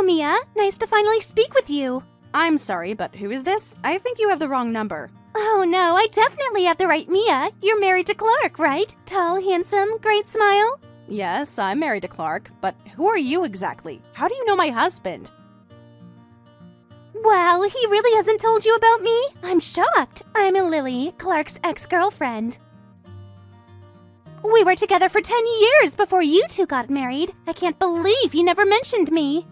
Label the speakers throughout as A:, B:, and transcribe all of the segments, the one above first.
A: Hello, Mia. Nice to finally speak with you.
B: I'm sorry, but who is this? I think you have the wrong number.
A: Oh no, I definitely have the right Mia. You're married to Clark, right? Tall, handsome, great smile?
B: Yes, I'm married to Clark, but who are you exactly? How do you know my husband?
A: Well, he really hasn't told you about me? I'm shocked. I'm Lily, Clark's ex-girlfriend. We were together for 10 years before you two got married. I can't believe you never mentioned me.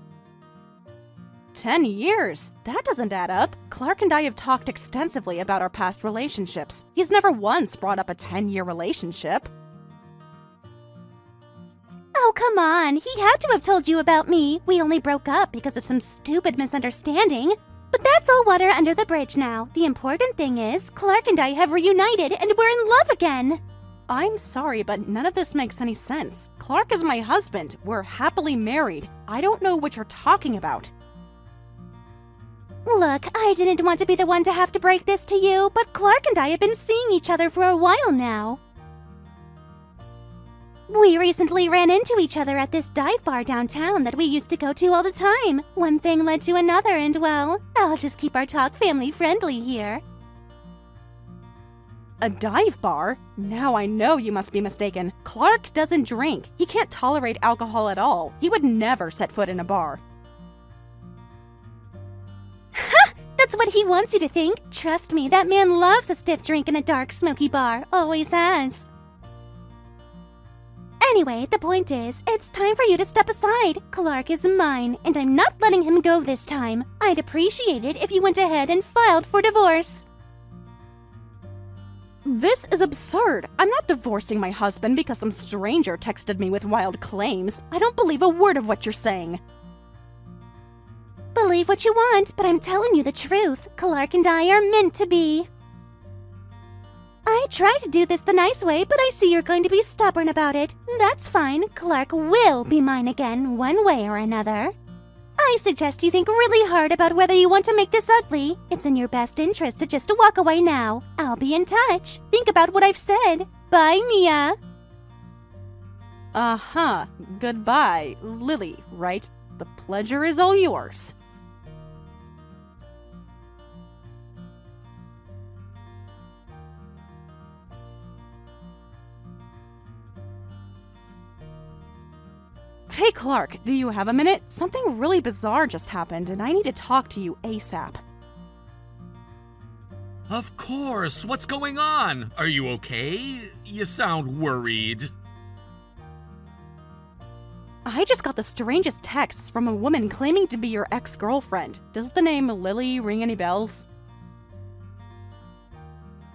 B: 10 years? That doesn't add up. Clark and I have talked extensively about our past relationships. He's never once brought up a 10-year relationship.
A: Oh, come on. He had to have told you about me. We only broke up because of some stupid misunderstanding. But that's all water under the bridge now. The important thing is, Clark and I have reunited and we're in love again.
B: I'm sorry, but none of this makes any sense. Clark is my husband. We're happily married. I don't know what you're talking about.
A: Look, I didn't want to be the one to have to break this to you, but Clark and I have been seeing each other for a while now. We recently ran into each other at this dive bar downtown that we used to go to all the time. One thing led to another and, well, I'll just keep our talk family-friendly here.
B: A dive bar? Now I know you must be mistaken. Clark doesn't drink. He can't tolerate alcohol at all. He would never set foot in a bar.
A: Ha! That's what he wants you to think. Trust me, that man loves a stiff drink in a dark, smoky bar. Always has. Anyway, the point is, it's time for you to step aside. Clark is mine, and I'm not letting him go this time. I'd appreciate it if you went ahead and filed for divorce.
B: This is absurd. I'm not divorcing my husband because some stranger texted me with wild claims. I don't believe a word of what you're saying.
A: Believe what you want, but I'm telling you the truth. Clark and I are meant to be. I tried to do this the nice way, but I see you're going to be stubborn about it. That's fine. Clark will be mine again, one way or another. I suggest you think really hard about whether you want to make this ugly. It's in your best interest to just walk away now. I'll be in touch. Think about what I've said. Bye, Mia.
B: Uh-huh. Goodbye, Lily, right? The pleasure is all yours. Hey Clark, do you have a minute? Something really bizarre just happened and I need to talk to you ASAP.
C: Of course, what's going on? Are you okay? You sound worried.
B: I just got the strangest texts from a woman claiming to be your ex-girlfriend. Does the name Lily ring any bells?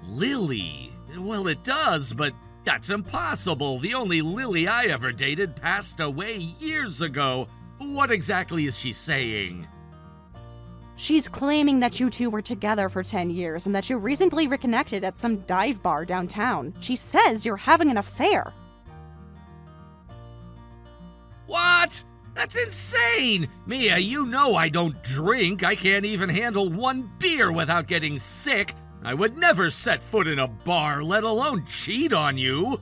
C: Lily? Well, it does, but that's impossible. The only Lily I ever dated passed away years ago. What exactly is she saying?
B: She's claiming that you two were together for 10 years and that you recently reconnected at some dive bar downtown. She says you're having an affair.
C: What? That's insane! Mia, you know I don't drink. I can't even handle one beer without getting sick. I would never set foot in a bar, let alone cheat on you.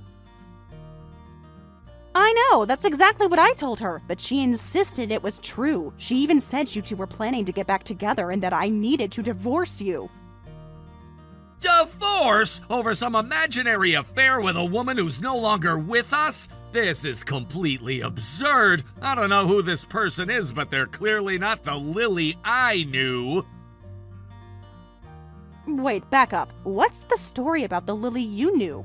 B: I know, that's exactly what I told her, but she insisted it was true. She even said you two were planning to get back together and that I needed to divorce you.
C: Divorce? Over some imaginary affair with a woman who's no longer with us? This is completely absurd. I don't know who this person is, but they're clearly not the Lily I knew.
B: Wait, back up. What's the story about the Lily you knew?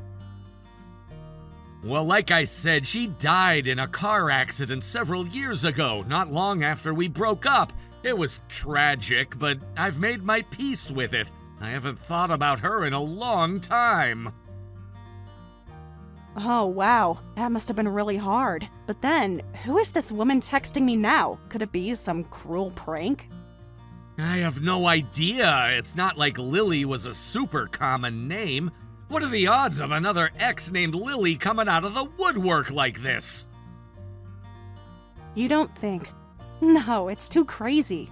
C: Well, like I said, she died in a car accident several years ago, not long after we broke up. It was tragic, but I've made my peace with it. I haven't thought about her in a long time.
B: Oh, wow. That must have been really hard. But then, who is this woman texting me now? Could it be some cruel prank?
C: I have no idea. It's not like Lily was a super common name. What are the odds of another ex named Lily coming out of the woodwork like this?
B: You don't think? No, it's too crazy.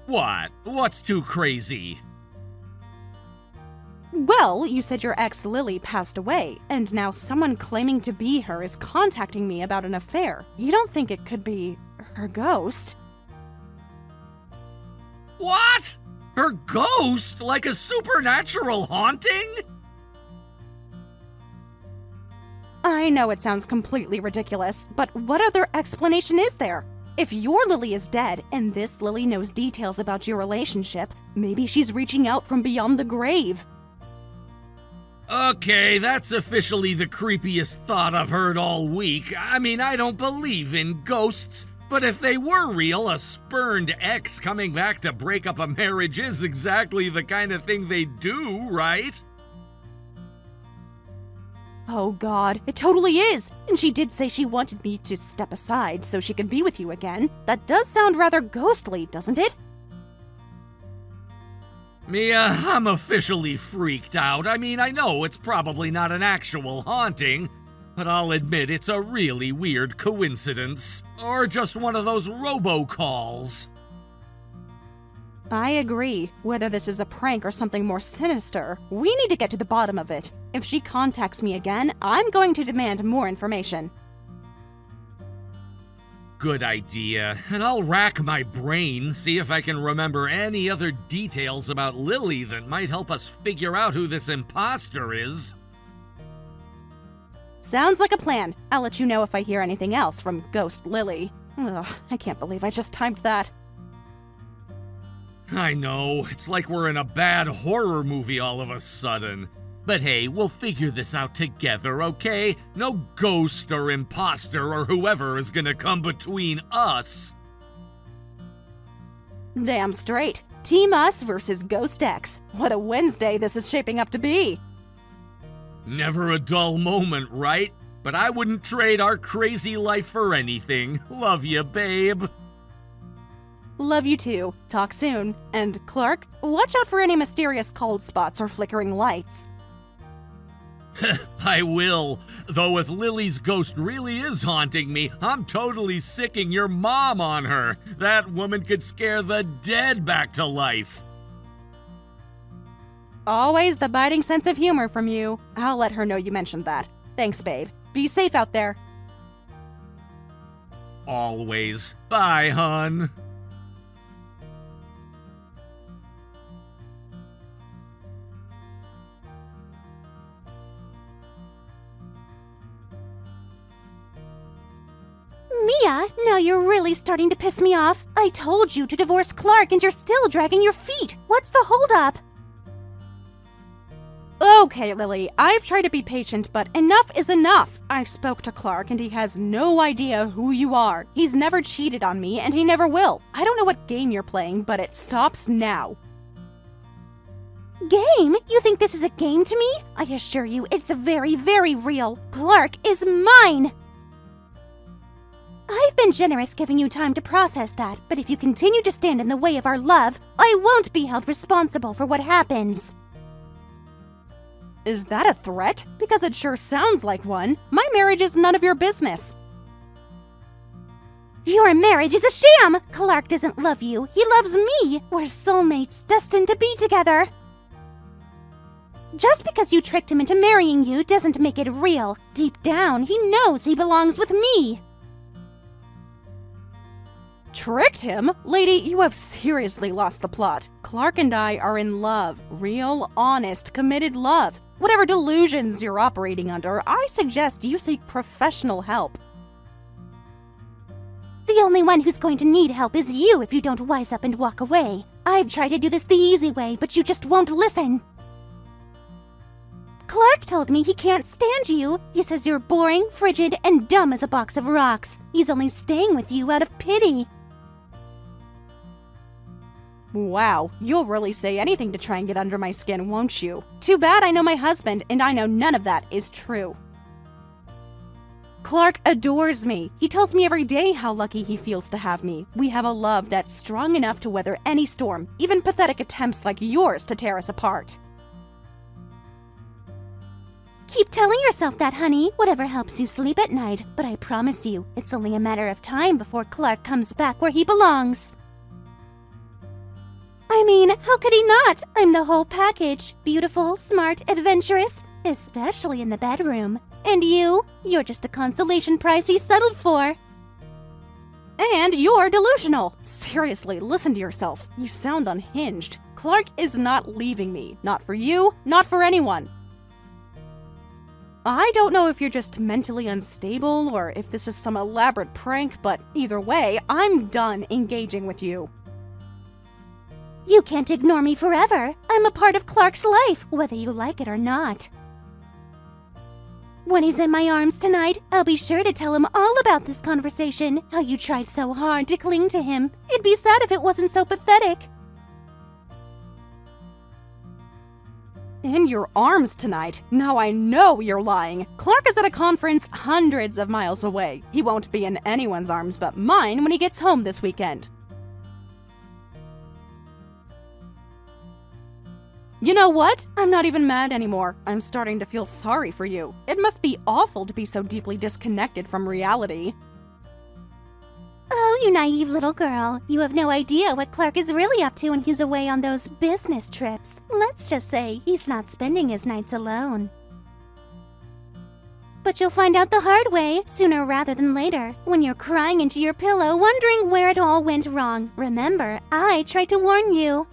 C: What? What's too crazy?
B: Well, you said your ex Lily passed away, and now someone claiming to be her is contacting me about an affair. You don't think it could be her ghost?
C: What? Her ghost? Like a supernatural haunting?
B: I know it sounds completely ridiculous, but what other explanation is there? If your Lily is dead, and this Lily knows details about your relationship, maybe she's reaching out from beyond the grave.
C: Okay, that's officially the creepiest thought I've heard all week. I mean, I don't believe in ghosts, but if they were real, a spurned ex coming back to break up a marriage is exactly the kind of thing they do, right?
B: Oh god, it totally is! And she did say she wanted me to step aside so she could be with you again. That does sound rather ghostly, doesn't it?
C: Mia, I'm officially freaked out. I mean, I know it's probably not an actual haunting, but I'll admit it's a really weird coincidence. Or just one of those robocalls.
B: I agree. Whether this is a prank or something more sinister, we need to get to the bottom of it. If she contacts me again, I'm going to demand more information.
C: Good idea, and I'll rack my brain, see if I can remember any other details about Lily that might help us figure out who this imposter is.
B: Sounds like a plan. I'll let you know if I hear anything else from Ghost Lily. Ugh, I can't believe I just typed that.
C: I know, it's like we're in a bad horror movie all of a sudden. But hey, we'll figure this out together, okay? No ghost or imposter or whoever is gonna come between us.
B: Damn straight. Team Us versus Ghost X. What a Wednesday this is shaping up to be.
C: Never a dull moment, right? But I wouldn't trade our crazy life for anything. Love you, babe.
B: Love you too. Talk soon. And Clark, watch out for any mysterious cold spots or flickering lights.
C: I will. Though if Lily's ghost really is haunting me, I'm totally sicking your mom on her. That woman could scare the dead back to life.
B: Always the biting sense of humor from you. I'll let her know you mentioned that. Thanks, babe. Be safe out there.
C: Always. Bye, hun.
A: Mia, now you're really starting to piss me off. I told you to divorce Clark and you're still dragging your feet. What's the holdup?
B: Okay, Lily, I've tried to be patient, but enough is enough. I spoke to Clark and he has no idea who you are. He's never cheated on me and he never will. I don't know what game you're playing, but it stops now.
A: Game? You think this is a game to me? I assure you, it's very, very real. Clark is mine! I've been generous giving you time to process that, but if you continue to stand in the way of our love, I won't be held responsible for what happens.
B: Is that a threat? Because it sure sounds like one. My marriage is none of your business.
A: Your marriage is a sham! Clark doesn't love you, he loves me! We're soulmates, destined to be together! Just because you tricked him into marrying you doesn't make it real. Deep down, he knows he belongs with me.
B: Tricked him? Lady, you have seriously lost the plot. Clark and I are in love. Real, honest, committed love. Whatever delusions you're operating under, I suggest you seek professional help.
A: The only one who's going to need help is you if you don't wise up and walk away. I've tried to do this the easy way, but you just won't listen. Clark told me he can't stand you. He says you're boring, frigid, and dumb as a box of rocks. He's only staying with you out of pity.
B: Wow, you'll really say anything to try and get under my skin, won't you? Too bad I know my husband, and I know none of that is true. Clark adores me. He tells me every day how lucky he feels to have me. We have a love that's strong enough to weather any storm, even pathetic attempts like yours to tear us apart.
A: Keep telling yourself that, honey, whatever helps you sleep at night. But I promise you, it's only a matter of time before Clark comes back where he belongs. I mean, how could he not? I'm the whole package. Beautiful, smart, adventurous, especially in the bedroom. And you're just a consolation prize he settled for.
B: And you're delusional. Seriously, listen to yourself. You sound unhinged. Clark is not leaving me. Not for you, not for anyone. I don't know if you're just mentally unstable or if this is some elaborate prank, but either way, I'm done engaging with you.
A: You can't ignore me forever. I'm a part of Clark's life, whether you like it or not. When he's in my arms tonight, I'll be sure to tell him all about this conversation, how you tried so hard to cling to him. It'd be sad if it wasn't so pathetic.
B: In your arms tonight? Now I know you're lying. Clark is at a conference hundreds of miles away. He won't be in anyone's arms but mine when he gets home this weekend. You know what? I'm not even mad anymore. I'm starting to feel sorry for you. It must be awful to be so deeply disconnected from reality.
A: Oh, you naive little girl. You have no idea what Clark is really up to when he's away on those business trips. Let's just say he's not spending his nights alone. But you'll find out the hard way, sooner rather than later, when you're crying into your pillow wondering where it all went wrong. Remember, I tried to warn you.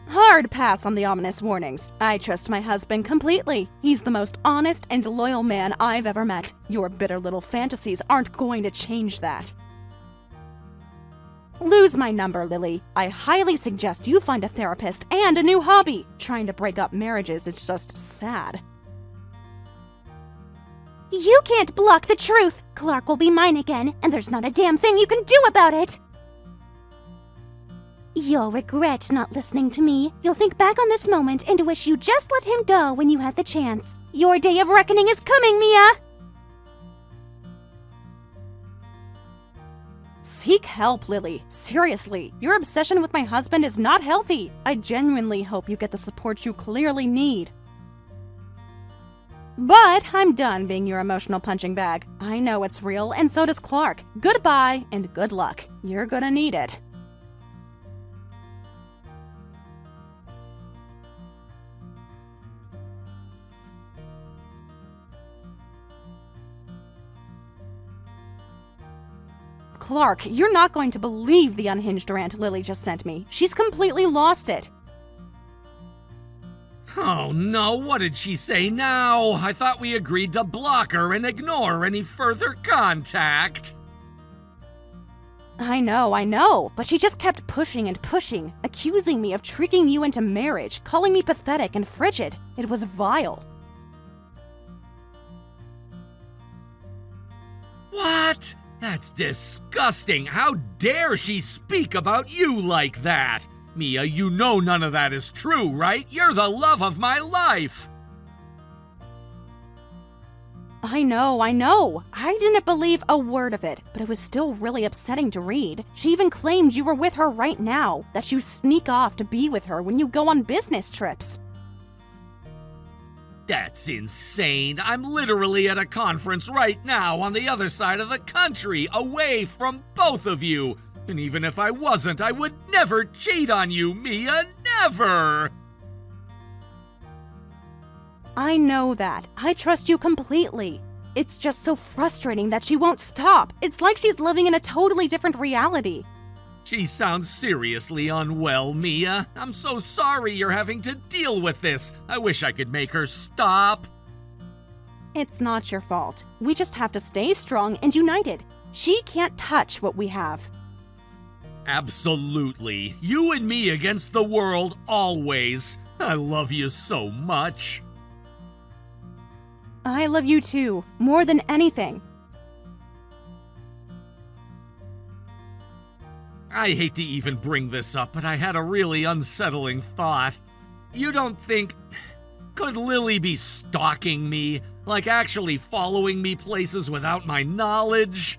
B: Hard pass on the ominous warnings. I trust my husband completely. He's the most honest and loyal man I've ever met. Your bitter little fantasies aren't going to change that. Lose my number, Lily. I highly suggest you find a therapist and a new hobby. Trying to break up marriages is just sad.
A: You can't block the truth. Clark will be mine again, and there's not a damn thing you can do about it. You'll regret not listening to me. You'll think back on this moment and wish you just let him go when you had the chance. Your day of reckoning is coming, Mia!
B: Seek help, Lily. Seriously, your obsession with my husband is not healthy. I genuinely hope you get the support you clearly need. But I'm done being your emotional punching bag. I know it's real, and so does Clark. Goodbye, and good luck. You're gonna need it. Clark, you're not going to believe the unhinged rant Lily just sent me. She's completely lost it.
C: Oh no, what did she say now? I thought we agreed to block her and ignore any further contact.
B: I know, but she just kept pushing and pushing, accusing me of tricking you into marriage, calling me pathetic and frigid. It was vile.
C: What? That's disgusting. How dare she speak about you like that? Mia, you know none of that is true, right? You're the love of my life.
B: I know. I didn't believe a word of it, but it was still really upsetting to read. She even claimed you were with her right now, that you sneak off to be with her when you go on business trips.
C: That's insane. I'm literally at a conference right now on the other side of the country, away from both of you. And even if I wasn't, I would never cheat on you, Mia. Never!
B: I know that. I trust you completely. It's just so frustrating that she won't stop. It's like she's living in a totally different reality.
C: She sounds seriously unwell, Mia. I'm so sorry you're having to deal with this. I wish I could make her stop.
B: It's not your fault. We just have to stay strong and united. She can't touch what we have.
C: Absolutely. You and me against the world, always. I love you so much.
B: I love you too, more than anything.
C: I hate to even bring this up, but I had a really unsettling thought. You don't think... Could Lily be stalking me? Like actually following me places without my knowledge?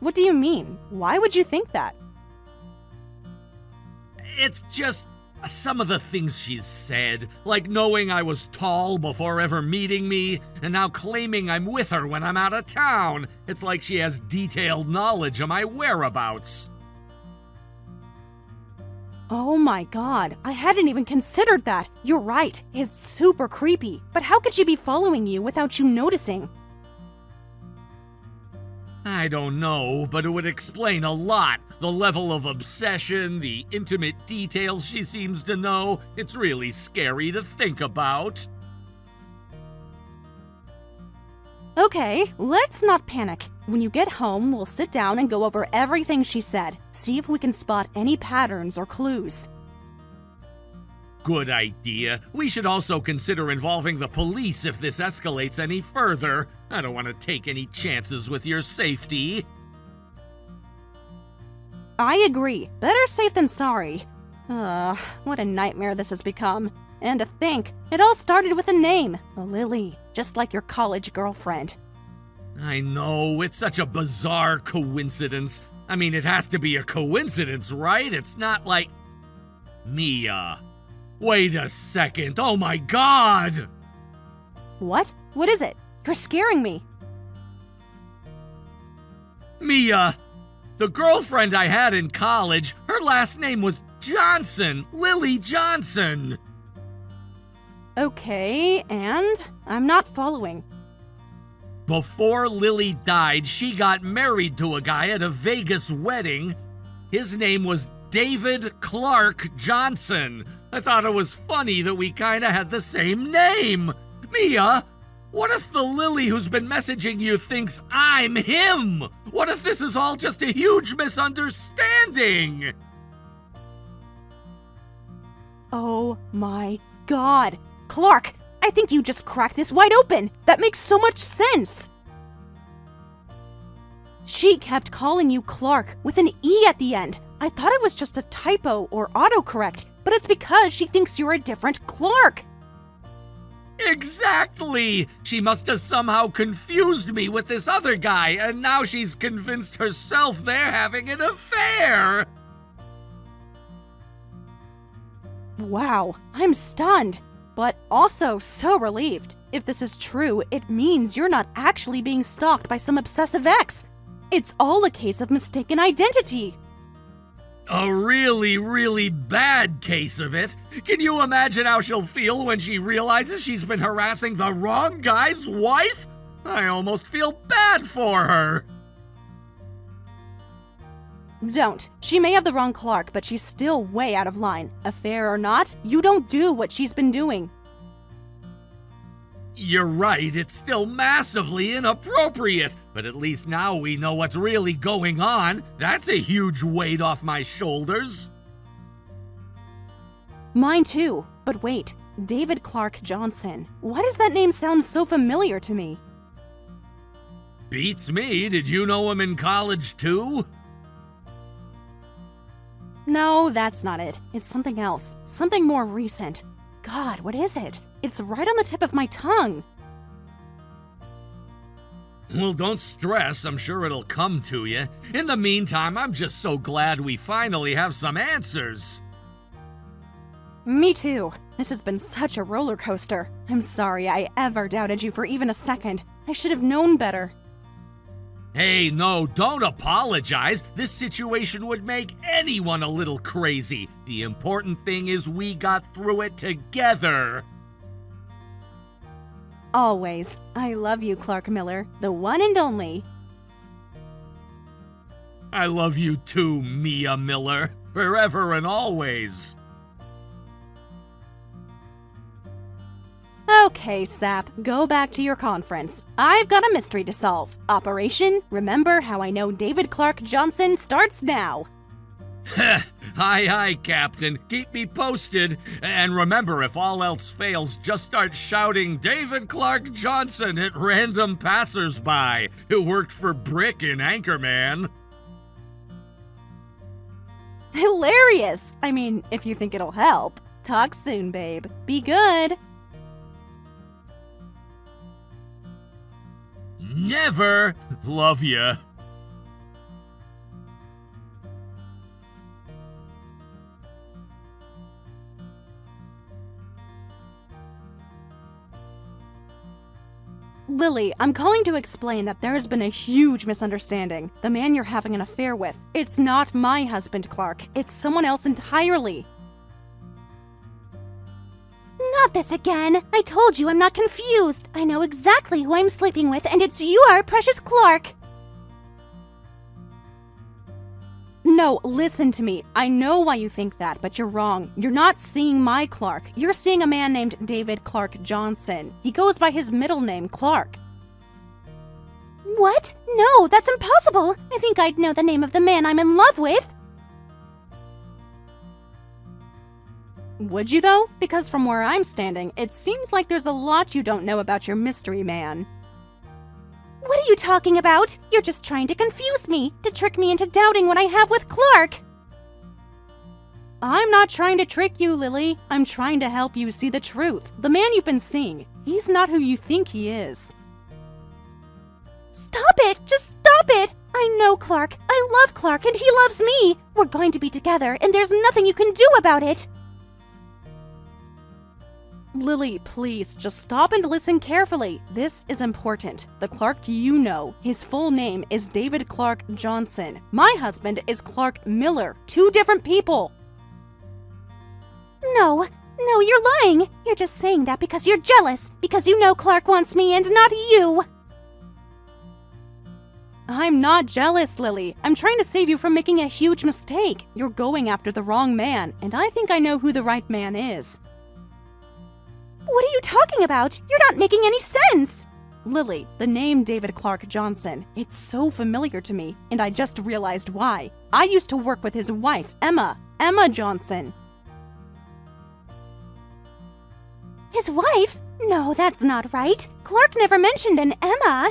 B: What do you mean? Why would you think that?
C: It's just some of the things she's said, like knowing I was tall before ever meeting me, and now claiming I'm with her when I'm out of town. It's like she has detailed knowledge of my whereabouts.
B: Oh my god, I hadn't even considered that. You're right, it's super creepy. But how could she be following you without you noticing?
C: I don't know, but it would explain a lot. The level of obsession, the intimate details she seems to know. It's really scary to think about.
B: Okay, let's not panic. When you get home, we'll sit down and go over everything she said. See if we can spot any patterns or clues.
C: Good idea. We should also consider involving the police if this escalates any further. I don't want to take any chances with your safety.
B: I agree. Better safe than sorry. What a nightmare this has become. And to think, it all started with a name, Lily, just like your college girlfriend.
C: I know, it's such a bizarre coincidence. I mean, it has to be a coincidence, right? It's not like... Mia. Wait a second, oh my god!
B: What? What is it? You're scaring me.
C: Mia, the girlfriend I had in college, her last name was Johnson, Lily Johnson.
B: Okay, and? I'm not following.
C: Before Lily died, she got married to a guy at a Vegas wedding. His name was David Clark Johnson. I thought it was funny that we kinda had the same name. Mia, what if the Lily who's been messaging you thinks I'm him? What if this is all just a huge misunderstanding?
B: Oh my god. Clark, I think you just cracked this wide open. That makes so much sense. She kept calling you Clark with an E at the end. I thought it was just a typo or autocorrect, but it's because she thinks you're a different Clark.
C: Exactly! She must have somehow confused me with this other guy, and now she's convinced herself they're having an affair!
B: Wow, I'm stunned, but also so relieved. If this is true, it means you're not actually being stalked by some obsessive ex. It's all a case of mistaken identity.
C: A really, really bad case of it. Can you imagine how she'll feel when she realizes she's been harassing the wrong guy's wife? I almost feel bad for her.
B: Don't. She may have the wrong Clark, but she's still way out of line. Affair or not, you don't do what she's been doing.
C: You're right, it's still massively inappropriate, but at least now we know what's really going on. That's a huge weight off my shoulders.
B: Mine too. But wait, David Clark Johnson. Why does that name sound so familiar to me?
C: Beats me, did you know him in college too?
B: No, that's not it. It's something else. Something more recent. God, what is it? It's right on the tip of my tongue.
C: Well, don't stress, I'm sure it'll come to you. In the meantime, I'm just so glad we finally have some answers.
B: Me too. This has been such a roller coaster. I'm sorry I ever doubted you for even a second. I should have known better.
C: Hey, no, don't apologize. This situation would make anyone a little crazy. The important thing is we got through it together.
B: Always. I love you, Clark Miller, the one and only.
C: I love you too, Mia Miller. Forever and always.
B: Okay, Sap, go back to your conference. I've got a mystery to solve. Operation Remember How I Know David Clark Johnson starts now.
C: Hi, Captain. Keep me posted. And remember, if all else fails, just start shouting David Clark Johnson at random passersby who worked for Brick in Anchorman.
B: Hilarious! I mean, if you think it'll help. Talk soon, babe. Be good.
C: Never. Love ya.
B: Lily, I'm calling to explain that there's been a huge misunderstanding. The man you're having an affair with, it's not my husband, Clark. It's someone else entirely.
A: Not this again. I told you I'm not confused. I know exactly who I'm sleeping with, and it's your precious Clark.
B: No, listen to me. I know why you think that, but you're wrong. You're not seeing my Clark. You're seeing a man named David Clark Johnson. He goes by his middle name, Clark.
A: What? No, that's impossible. I think I'd know the name of the man I'm in love with.
B: Would you, though? Because from where I'm standing, it seems like there's a lot you don't know about your mystery man.
A: What are you talking about? You're just trying to confuse me, to trick me into doubting what I have with Clark.
B: I'm not trying to trick you, Lily. I'm trying to help you see the truth. The man you've been seeing, he's not who you think he is.
A: Stop it! Just stop it! I know Clark. I love Clark, and he loves me. We're going to be together, and there's nothing you can do about it.
B: Lily, please, just stop and listen carefully. This is important. The Clark you know, his full name is David Clark Johnson. My husband is Clark Miller. Two different people.
A: No, you're lying. You're just saying that because you're jealous, because you know Clark wants me and not you.
B: I'm not jealous, Lily. I'm trying to save you from making a huge mistake. You're going after the wrong man, and I think I know who the right man is.
A: What are you talking about? You're not making any sense.
B: Lily, the name David Clark Johnson, it's so familiar to me, and I just realized why. I used to work with his wife, Emma Johnson.
A: His wife? No, that's not right. Clark never mentioned an Emma.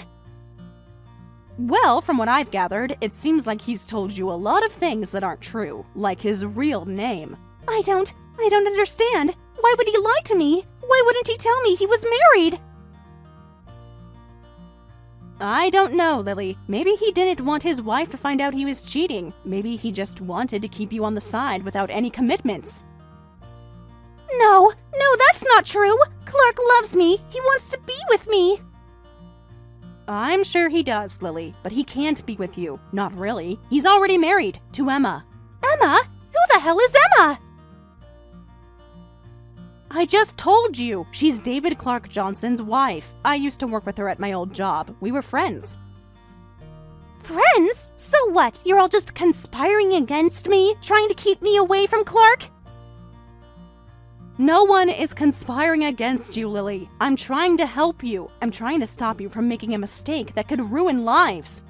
B: Well, from what I've gathered, it seems like he's told you a lot of things that aren't true, like his real name.
A: I don't understand. Why would he lie to me? Why wouldn't he tell me he was married?
B: I don't know, Lily. Maybe he didn't want his wife to find out he was cheating. Maybe he just wanted to keep you on the side without any commitments.
A: No, that's not true. Clark loves me. He wants to be with me.
B: I'm sure he does, Lily, but he can't be with you. Not really. He's already married to Emma.
A: Emma? Who the hell is Emma?
B: I just told you! She's David Clark Johnson's wife. I used to work with her at my old job. We were friends.
A: Friends? So what? You're all just conspiring against me? Trying to keep me away from Clark?
B: No one is conspiring against you, Lily. I'm trying to help you. I'm trying to stop you from making a mistake that could ruin lives.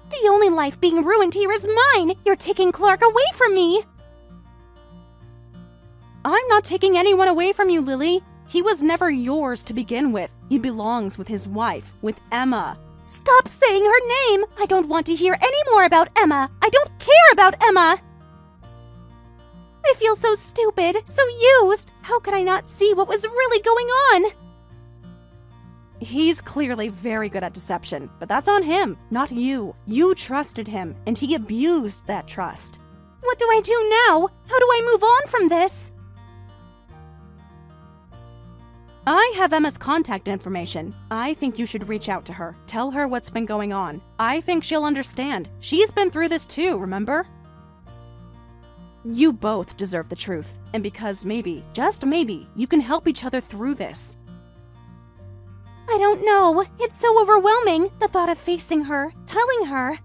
A: The only life being ruined here is mine! You're taking Clark away from me!
B: I'm not taking anyone away from you, Lily. He was never yours to begin with. He belongs with his wife, with Emma.
A: Stop saying her name! I don't want to hear any more about Emma! I don't care about Emma! I feel so stupid, so used! How could I not see what was really going on?
B: He's clearly very good at deception, but that's on him, not you. You trusted him, and he abused that trust.
A: What do I do now? How do I move on from this?
B: I have Emma's contact information. I think you should reach out to her. Tell her what's been going on. I think she'll understand. She's been through this too, remember? You both deserve the truth. And because maybe, just maybe, you can help each other through this.
A: I don't know. It's so overwhelming, the thought of facing her, telling her.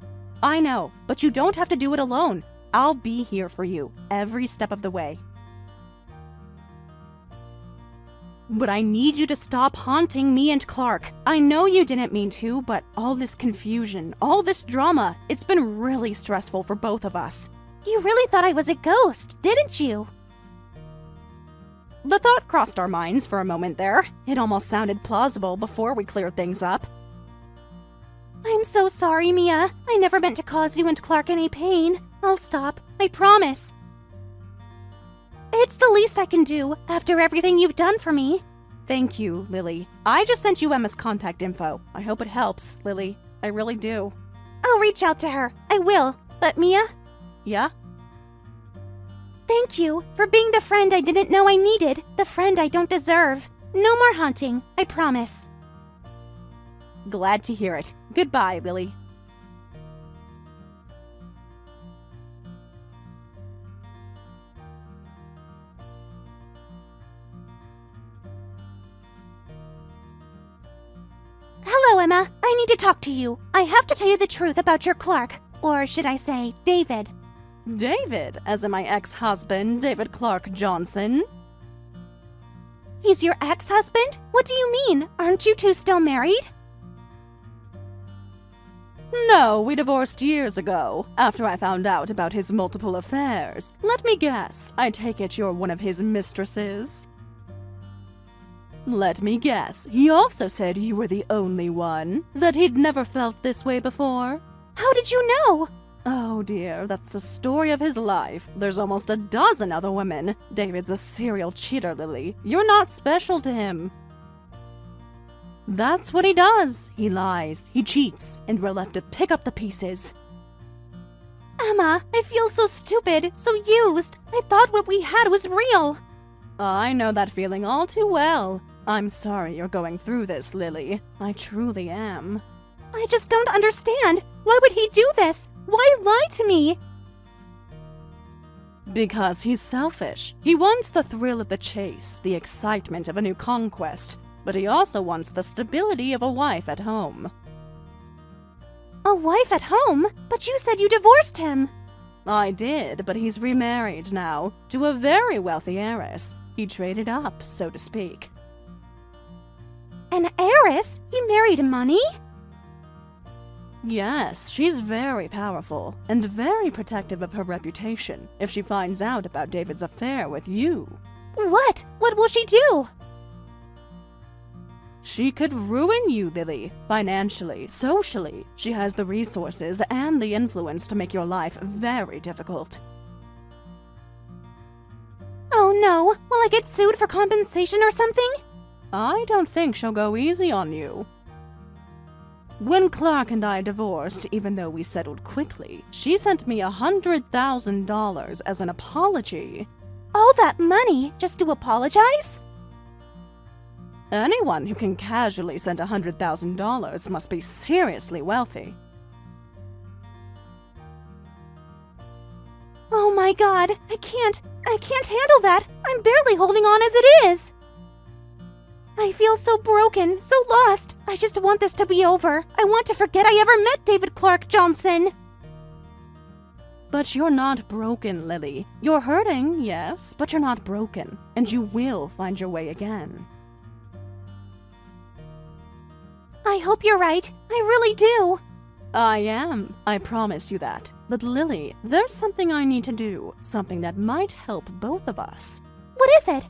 B: I know, but you don't have to do it alone. I'll be here for you, every step of the way. But I need you to stop haunting me and Clark. I know you didn't mean to, but all this confusion, all this drama, it's been really stressful for both of us.
A: You really thought I was a ghost, didn't you?
B: The thought crossed our minds for a moment there. It almost sounded plausible before we cleared things up.
A: I'm so sorry, Mia. I never meant to cause you and Clark any pain. I'll stop. I promise. It's the least I can do after everything you've done for me.
B: Thank you, Lily. I just sent you Emma's contact info. I hope it helps, Lily. I really do.
A: I'll reach out to her. I will. But Mia?
B: Yeah?
A: Thank you for being the friend I didn't know I needed, the friend I don't deserve. No more haunting, I promise.
B: Glad to hear it. Goodbye, Lily.
A: Hello, Emma. I need to talk to you. I have to tell you the truth about your Clark. Or should I say, David.
B: David, as in my ex-husband, David Clark Johnson.
A: He's your ex-husband? What do you mean? Aren't you two still married?
B: No, we divorced years ago, after I found out about his multiple affairs. Let me guess, I take it you're one of his mistresses? Let me guess, he also said you were the only one? That he'd never felt this way before?
A: How did you know?
B: Oh dear, that's the story of his life. There's almost a dozen other women. David's a serial cheater, Lily. You're not special to him. That's what he does. He lies, he cheats, and we're left to pick up the pieces.
A: Emma, I feel so stupid, so used. I thought what we had was real.
B: I know that feeling all too well. I'm sorry you're going through this, Lily. I truly am.
A: I just don't understand. Why would he do this? Why lie to me?
B: Because he's selfish. He wants the thrill of the chase, the excitement of a new conquest, but he also wants the stability of a wife at home.
A: A wife at home? But you said you divorced him.
B: I did, but he's remarried now, to a very wealthy heiress. He traded up, so to speak.
A: An heiress? He married money?
B: Yes, she's very powerful, and very protective of her reputation if she finds out about David's affair with you.
A: What? What will she do?
B: She could ruin you, Lily. Financially, socially. She has the resources and the influence to make your life very difficult.
A: Oh no, will I get sued for compensation or something?
B: I don't think she'll go easy on you. When Clark and I divorced, even though we settled quickly, she sent me $100,000 as an apology.
A: All that money just to apologize?
B: Anyone who can casually send $100,000 must be seriously wealthy.
A: Oh my god, I can't handle that. I'm barely holding on as it is. I feel so broken, so lost. I just want this to be over. I want to forget I ever met David Clark Johnson.
B: But you're not broken, Lily. You're hurting, yes, but you're not broken, and you will find your way again.
A: I hope you're right. I really do.
B: I am. I promise you that. But Lily, there's something I need to do, something that might help both of us.
A: What is it?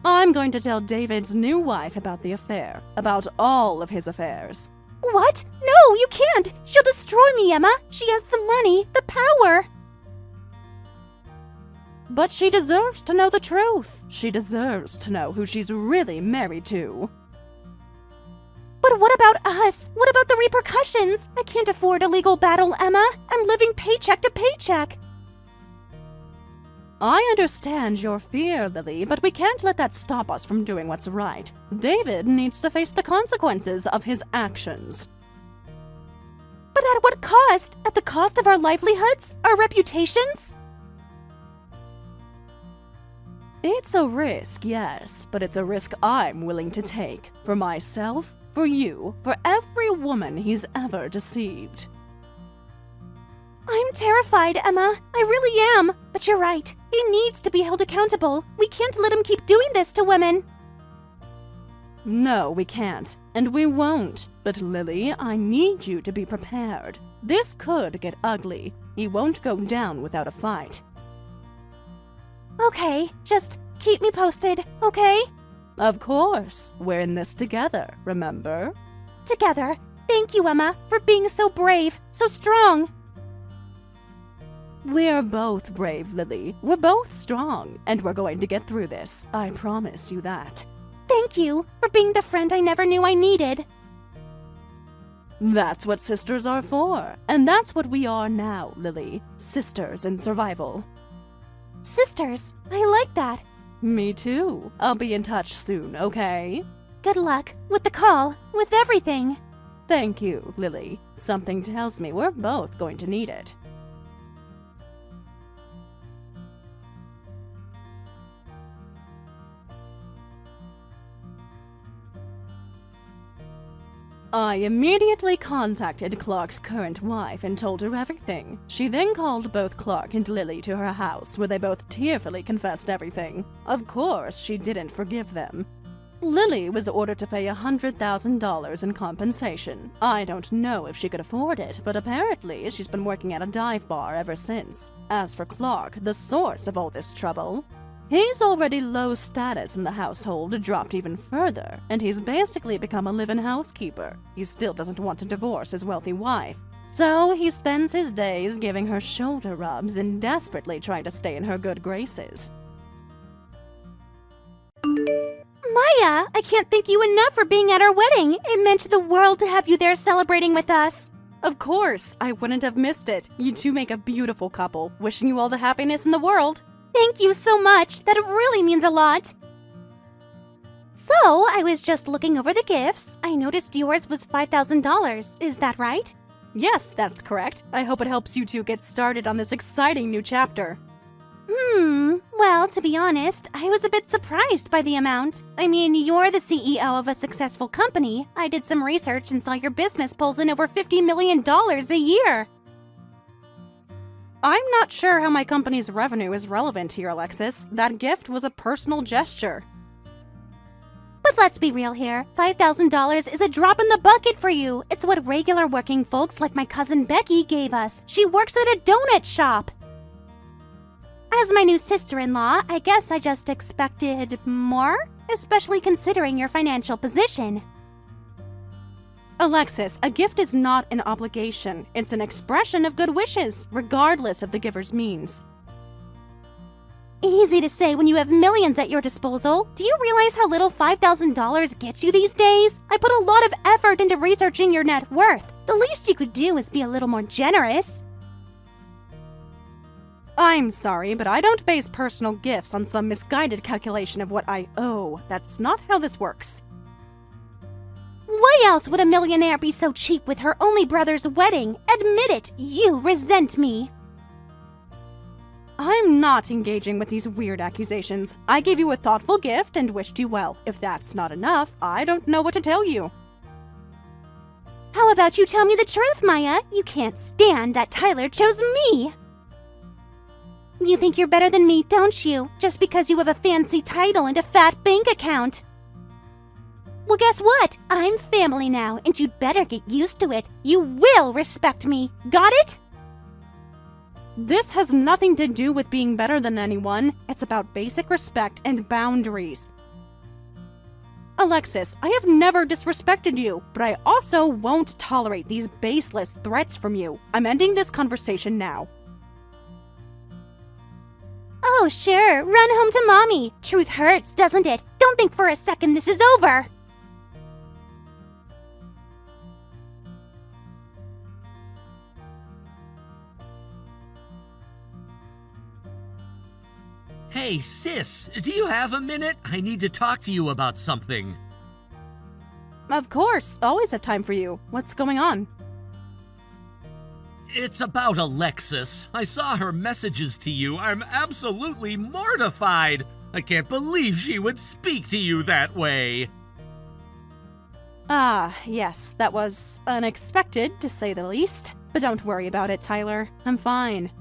B: I'm going to tell David's new wife about the affair, about all of his affairs.
A: What? No, you can't! She'll destroy me, Emma! She has the money, the power!
B: But she deserves to know the truth. She deserves to know who she's really married to.
A: But what about us? What about the repercussions? I can't afford a legal battle, Emma. I'm living paycheck to paycheck.
B: I understand your fear, Lily, but we can't let that stop us from doing what's right. David needs to face the consequences of his actions.
A: But at what cost? At the cost of our livelihoods? Our reputations?
B: It's a risk, yes, but it's a risk I'm willing to take. For myself, for you, for every woman he's ever deceived.
A: I'm terrified, Emma. I really am. But you're right. He needs to be held accountable. We can't let him keep doing this to women.
B: No, we can't. And we won't. But Lily, I need you to be prepared. This could get ugly. He won't go down without a fight.
A: Okay, just keep me posted, okay?
B: Of course. We're in this together, remember?
A: Together. Thank you, Emma, for being so brave, so strong.
B: We're both brave, Lily. We're both strong, and we're going to get through this. I promise you that.
A: Thank you for being the friend I never knew I needed.
B: That's what sisters are for, and that's what we are now, Lily. Sisters in survival.
A: Sisters, I like that.
B: Me too. I'll be in touch soon, okay?
A: Good luck. With the call. With everything.
B: Thank you, Lily. Something tells me we're both going to need it. I immediately contacted Clark's current wife and told her everything. She then called both Clark and Lily to her house, where they both tearfully confessed everything. Of course, she didn't forgive them. Lily was ordered to pay $100,000 in compensation. I don't know if she could afford it, but apparently she's been working at a dive bar ever since. As for Clark, the source of all this trouble, he's already low status in the household, dropped even further, and he's basically become a live-in housekeeper. He still doesn't want to divorce his wealthy wife, so he spends his days giving her shoulder rubs and desperately trying to stay in her good graces.
A: Maya, I can't thank you enough for being at our wedding. It meant the world to have you there celebrating with us.
B: Of course, I wouldn't have missed it. You two make a beautiful couple. Wishing you all the happiness in the world.
A: Thank you so much. That really means a lot. So, I was just looking over the gifts. I noticed yours was $5,000. Is that right?
B: Yes, that's correct. I hope it helps you two get started on this exciting new chapter.
A: Well, to be honest, I was a bit surprised by the amount. I mean, you're the CEO of a successful company. I did some research and saw your business pulls in over $50 million a year.
B: I'm not sure how my company's revenue is relevant here, Alexis. That gift was a personal gesture.
A: But let's be real here. $5,000 is a drop in the bucket for you. It's what regular working folks like my cousin Becky gave us. She works at a donut shop. As my new sister-in-law, I guess I just expected more, especially considering your financial position.
B: Alexis, a gift is not an obligation. It's an expression of good wishes, regardless of the giver's means.
A: Easy to say when you have millions at your disposal. Do you realize how little $5,000 gets you these days? I put a lot of effort into researching your net worth. The least you could do is be a little more generous.
B: I'm sorry, but I don't base personal gifts on some misguided calculation of what I owe. That's not how this works.
A: Why else would a millionaire be so cheap with her only brother's wedding? Admit it, you resent me.
B: I'm not engaging with these weird accusations. I gave you a thoughtful gift and wished you well. If that's not enough, I don't know what to tell you.
A: How about you tell me the truth, Maya? You can't stand that Tyler chose me. You think you're better than me, don't you? Just because you have a fancy title and a fat bank account. Well, guess what? I'm family now, and you'd better get used to it. You will respect me. Got it?
B: This has nothing to do with being better than anyone. It's about basic respect and boundaries. Alexis, I have never disrespected you, but I also won't tolerate these baseless threats from you. I'm ending this conversation now.
A: Oh, sure. Run home to mommy. Truth hurts, doesn't it? Don't think for a second this is over.
C: Hey, sis, do you have a minute? I need to talk to you about something.
B: Of course, always have time for you. What's going on?
C: It's about Alexis. I saw her messages to you. I'm absolutely mortified. I can't believe she would speak to you that way.
B: Ah, yes, that was unexpected, to say the least. But don't worry about it, Tyler. I'm fine.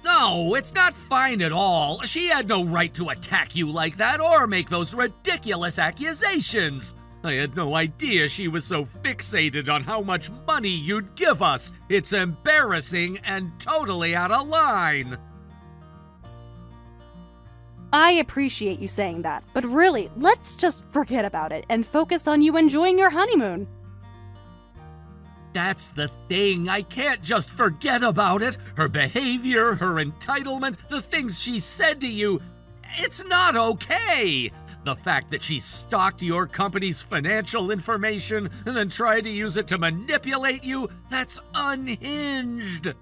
C: No, it's not fine at all. She had no right to attack you like that or make those ridiculous accusations. I had no idea she was so fixated on how much money you'd give us. It's embarrassing and totally out of line.
B: I appreciate you saying that, but really, let's just forget about it and focus on you enjoying your honeymoon.
C: That's the thing. I can't just forget about it. Her behavior, her entitlement, the things she said to you. It's not okay. The fact that she stalked your company's financial information and then tried to use it to manipulate you, that's unhinged.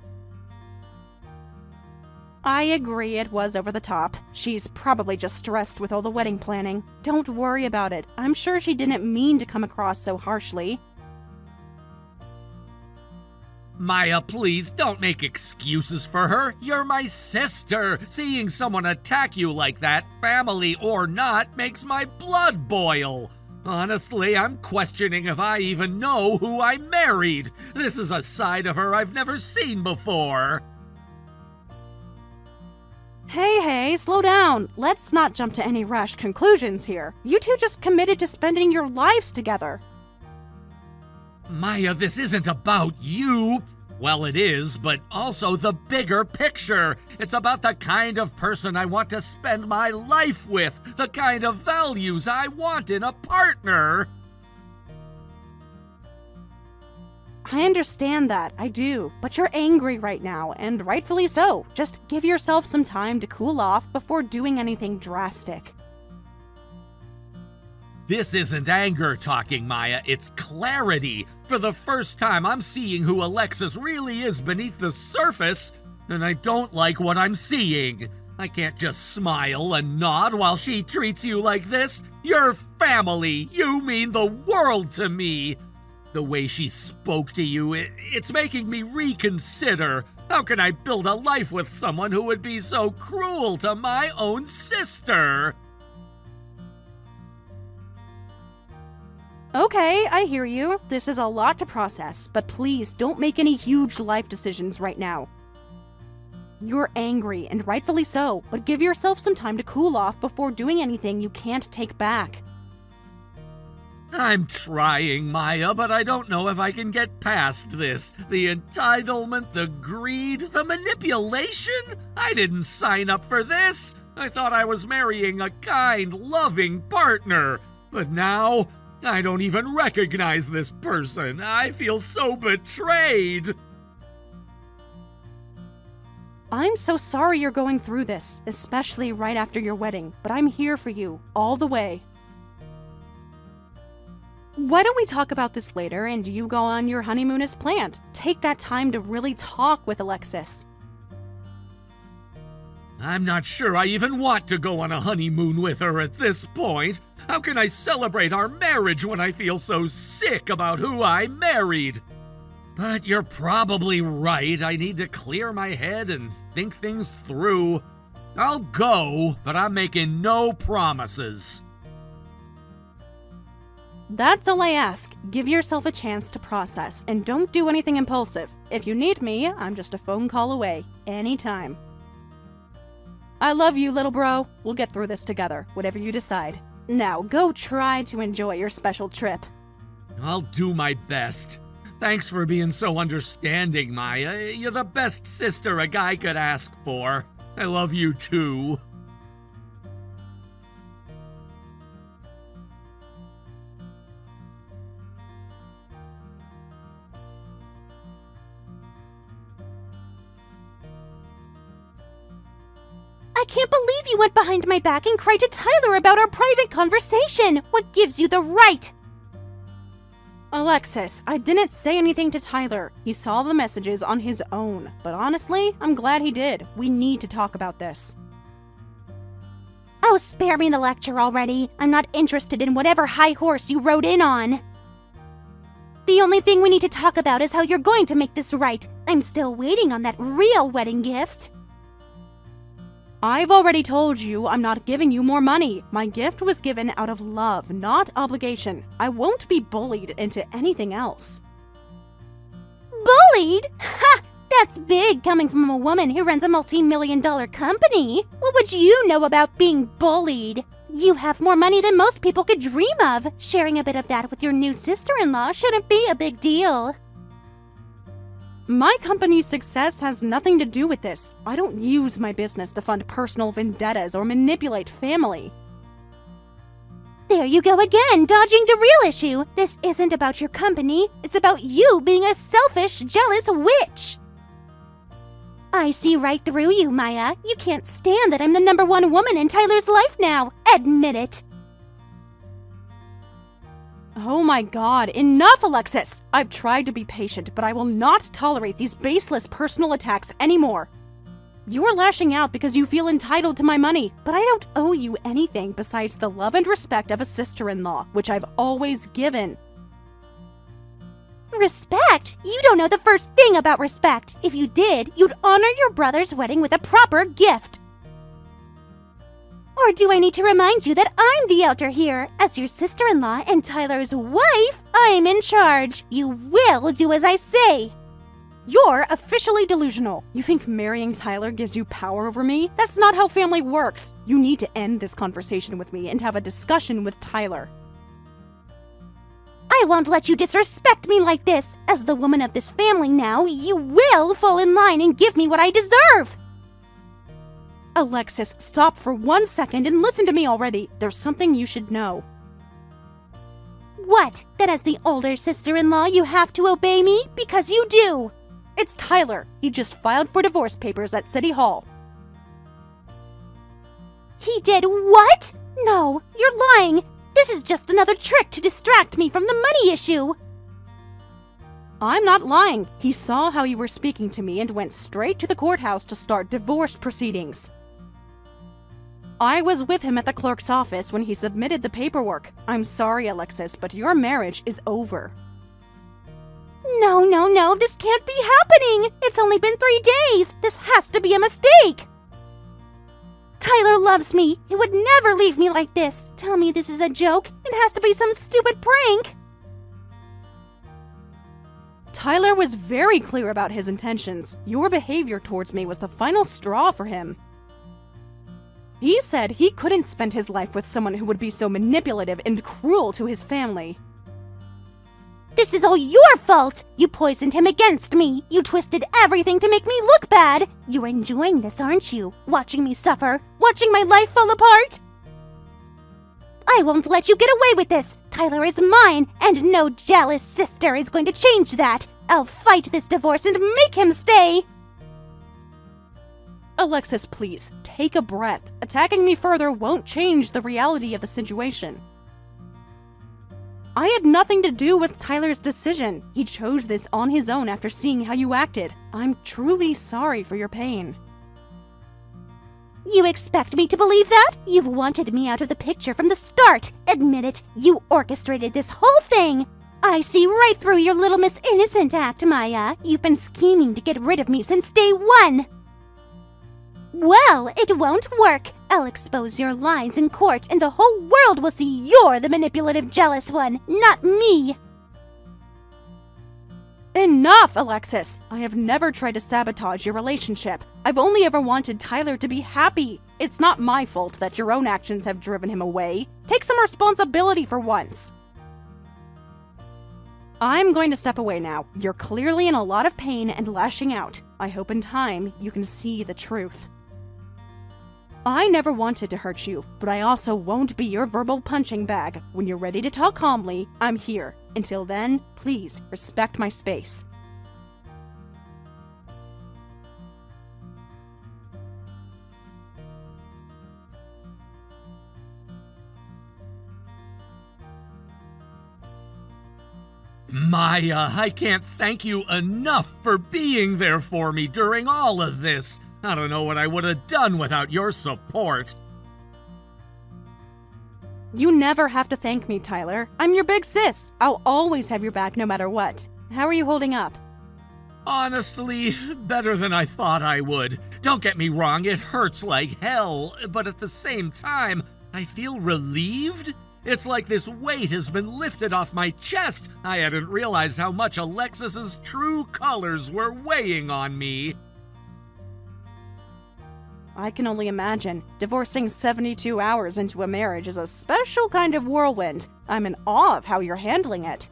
B: I agree it was over the top. She's probably just stressed with all the wedding planning. Don't worry about it. I'm sure she didn't mean to come across so harshly.
C: Maya, please don't make excuses for her. You're my sister. Seeing someone attack you like that, family or not, makes my blood boil. Honestly, I'm questioning if I even know who I married. This is a side of her I've never seen before.
B: Hey, slow down. Let's not jump to any rash conclusions here. You two just committed to spending your lives together.
C: Maya, this isn't about you. Well, it is, but also the bigger picture. It's about the kind of person I want to spend my life with, the kind of values I want in a partner.
B: I understand that, I do, but you're angry right now, and rightfully so. Just give yourself some time to cool off before doing anything drastic.
C: This isn't anger talking, Maya, it's clarity. For the first time, I'm seeing who Alexis really is beneath the surface, and I don't like what I'm seeing. I can't just smile and nod while she treats you like this. You're family. You mean the world to me. The way she spoke to you, it's making me reconsider. How can I build a life with someone who would be so cruel to my own sister?
B: Okay, I hear you. This is a lot to process, but please don't make any huge life decisions right now. You're angry, and rightfully so, but give yourself some time to cool off before doing anything you can't take back.
C: I'm trying, Maya, but I don't know if I can get past this. The entitlement, the greed, the manipulation? I didn't sign up for this. I thought I was marrying a kind, loving partner. But now, I don't even recognize this person. I feel so betrayed.
B: I'm so sorry you're going through this, especially right after your wedding, but I'm here for you, all the way. Why don't we talk about this later and you go on your honeymoon as planned? Take that time to really talk with Alexis.
C: I'm not sure I even want to go on a honeymoon with her at this point. How can I celebrate our marriage when I feel so sick about who I married? But you're probably right. I need to clear my head and think things through. I'll go, but I'm making no promises.
B: That's all I ask. Give yourself a chance to process, and don't do anything impulsive. If you need me, I'm just a phone call away, anytime. I love you, little bro. We'll get through this together, whatever you decide. Now, go try to enjoy your special trip.
C: I'll do my best. Thanks for being so understanding, Maya. You're the best sister a guy could ask for. I love you too.
A: I can't believe you went behind my back and cried to Tyler about our private conversation. What gives you the right?
B: Alexis, I didn't say anything to Tyler. He saw the messages on his own. But honestly, I'm glad he did. We need to talk about this.
A: Oh, spare me the lecture already. I'm not interested in whatever high horse you rode in on. The only thing we need to talk about is how you're going to make this right. I'm still waiting on that real wedding gift.
B: I've already told you I'm not giving you more money. My gift was given out of love, not obligation. I won't be bullied into anything else.
A: Bullied? Ha! That's big coming from a woman who runs a multi-million-dollar company. What would you know about being bullied? You have more money than most people could dream of. Sharing a bit of that with your new sister-in-law shouldn't be a big deal.
B: My company's success has nothing to do with this. I don't use my business to fund personal vendettas or manipulate family.
A: There you go again, dodging the real issue. This isn't about your company. It's about you being a selfish, jealous witch. I see right through you, Maya. You can't stand that I'm the number one woman in Tyler's life now. Admit it.
B: Oh my god, enough, Alexis! I've tried to be patient, but I will not tolerate these baseless personal attacks anymore. You're lashing out because you feel entitled to my money, but I don't owe you anything besides the love and respect of a sister-in-law, which I've always given.
A: Respect? You don't know the first thing about respect. If you did, you'd honor your brother's wedding with a proper gift. Or do I need to remind you that I'm the elder here? As your sister-in-law and Tyler's wife, I'm in charge. You will do as I say.
B: You're officially delusional. You think marrying Tyler gives you power over me? That's not how family works. You need to end this conversation with me and have a discussion with Tyler.
A: I won't let you disrespect me like this. As the woman of this family now, you will fall in line and give me what I deserve.
B: Alexis, stop for 1 second and listen to me already. There's something you should know.
A: What? That as the older sister-in-law, you have to obey me? Because you do.
B: It's Tyler. He just filed for divorce papers at City Hall.
A: He did what? No, you're lying. This is just another trick to distract me from the money issue.
B: I'm not lying. He saw how you were speaking to me and went straight to the courthouse to start divorce proceedings. I was with him at the clerk's office when he submitted the paperwork. I'm sorry, Alexis, but your marriage is over.
A: No, this can't be happening. It's only been 3 days. This has to be a mistake. Tyler loves me. He would never leave me like this. Tell me this is a joke. It has to be some stupid prank.
B: Tyler was very clear about his intentions. Your behavior towards me was the final straw for him. He said he couldn't spend his life with someone who would be so manipulative and cruel to his family.
A: This is all your fault! You poisoned him against me! You twisted everything to make me look bad! You're enjoying this, aren't you? Watching me suffer? Watching my life fall apart? I won't let you get away with this! Tyler is mine, and no jealous sister is going to change that! I'll fight this divorce and make him stay!
B: Alexis, please, take a breath. Attacking me further won't change the reality of the situation. I had nothing to do with Tyler's decision. He chose this on his own after seeing how you acted. I'm truly sorry for your pain.
A: You expect me to believe that? You've wanted me out of the picture from the start. Admit it, you orchestrated this whole thing. I see right through your little Miss Innocent act, Maya. You've been scheming to get rid of me since day one. Well, it won't work. I'll expose your lies in court, and the whole world will see you're the manipulative, jealous one, not me.
B: Enough, Alexis! I have never tried to sabotage your relationship. I've only ever wanted Tyler to be happy. It's not my fault that your own actions have driven him away. Take some responsibility for once. I'm going to step away now. You're clearly in a lot of pain and lashing out. I hope in time you can see the truth. I never wanted to hurt you, but I also won't be your verbal punching bag. When you're ready to talk calmly, I'm here. Until then, please respect my space.
C: Maya, I can't thank you enough for being there for me during all of this. I don't know what I would have done without your support.
B: You never have to thank me, Tyler. I'm your big sis. I'll always have your back no matter what. How are you holding up?
C: Honestly, better than I thought I would. Don't get me wrong, it hurts like hell, but at the same time, I feel relieved. It's like this weight has been lifted off my chest. I hadn't realized how much Alexis's true colors were weighing on me.
B: I can only imagine. Divorcing 72 hours into a marriage is a special kind of whirlwind. I'm in awe of how you're handling it.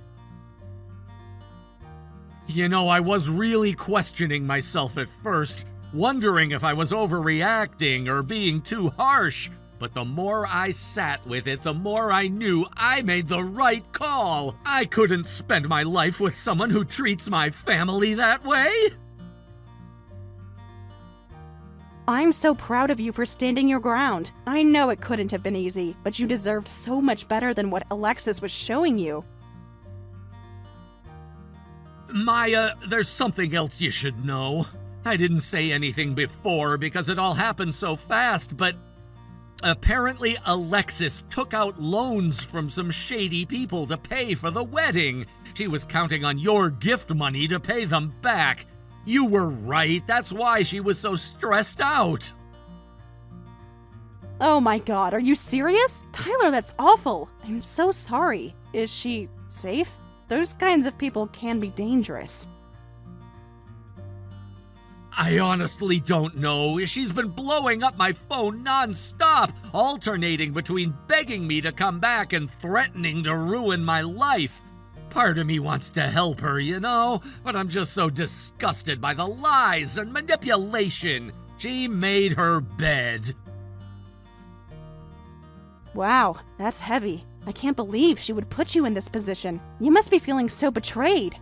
C: You know, I was really questioning myself at first, wondering if I was overreacting or being too harsh. But the more I sat with it, the more I knew I made the right call. I couldn't spend my life with someone who treats my family that way.
B: I'm so proud of you for standing your ground. I know it couldn't have been easy, but you deserved so much better than what Alexis was showing you.
C: Maya, there's something else you should know. I didn't say anything before because it all happened so fast, but apparently Alexis took out loans from some shady people to pay for the wedding. She was counting on your gift money to pay them back. You were right. That's why she was so stressed out.
B: Oh my god, are you serious? Tyler, that's awful. I'm so sorry. Is she safe? Those kinds of people can be dangerous.
C: I honestly don't know. She's been blowing up my phone non-stop, alternating between begging me to come back and threatening to ruin my life. Part of me wants to help her, you know, but I'm just so disgusted by the lies and manipulation. She made her bed.
B: Wow, that's heavy. I can't believe she would put you in this position. You must be feeling so betrayed.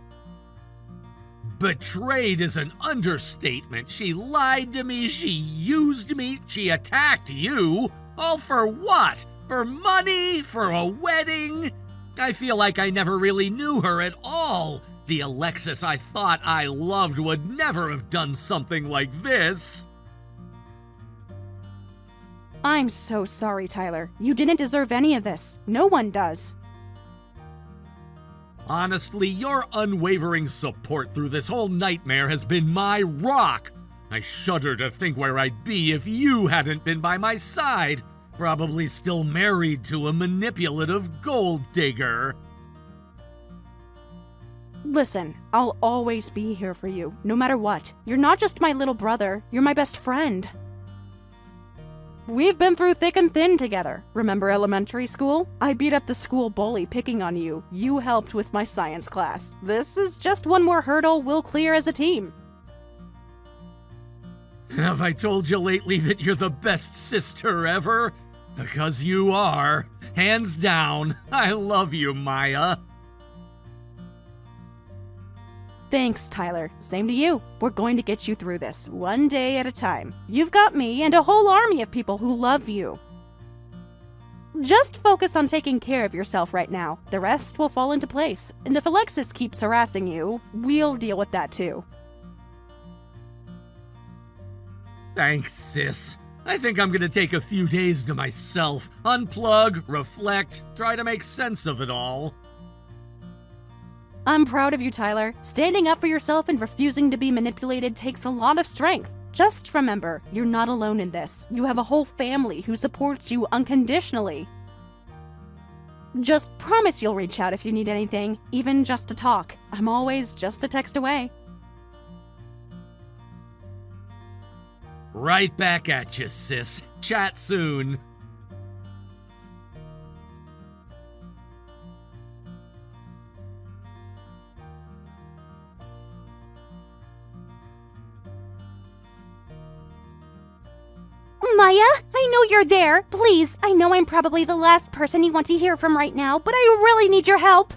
C: Betrayed is an understatement. She lied to me, she used me, she attacked you. All for what? For money? For a wedding? I feel like I never really knew her at all. The Alexis I thought I loved would never have done something like this.
B: I'm so sorry, Tyler. You didn't deserve any of this. No one does.
C: Honestly, your unwavering support through this whole nightmare has been my rock. I shudder to think where I'd be if you hadn't been by my side. Probably still married to a manipulative gold digger.
B: Listen, I'll always be here for you, no matter what. You're not just my little brother, you're my best friend. We've been through thick and thin together. Remember elementary school? I beat up the school bully picking on you. You helped with my science class. This is just one more hurdle we'll clear as a team.
C: Have I told you lately that you're the best sister ever? Because you are. Hands down. I love you, Maya.
B: Thanks, Tyler. Same to you. We're going to get you through this, one day at a time. You've got me and a whole army of people who love you. Just focus on taking care of yourself right now. The rest will fall into place. And if Alexis keeps harassing you, we'll deal with that too.
C: Thanks, sis. I think I'm gonna take a few days to myself, unplug, reflect, try to make sense of it all.
B: I'm proud of you, Tyler. Standing up for yourself and refusing to be manipulated takes a lot of strength. Just remember, you're not alone in this. You have a whole family who supports you unconditionally. Just promise you'll reach out if you need anything, even just to talk. I'm always just a text away.
C: Right back at you, sis. Chat soon.
A: Maya, I know you're there. Please, I know I'm probably the last person you want to hear from right now, but I really need your help.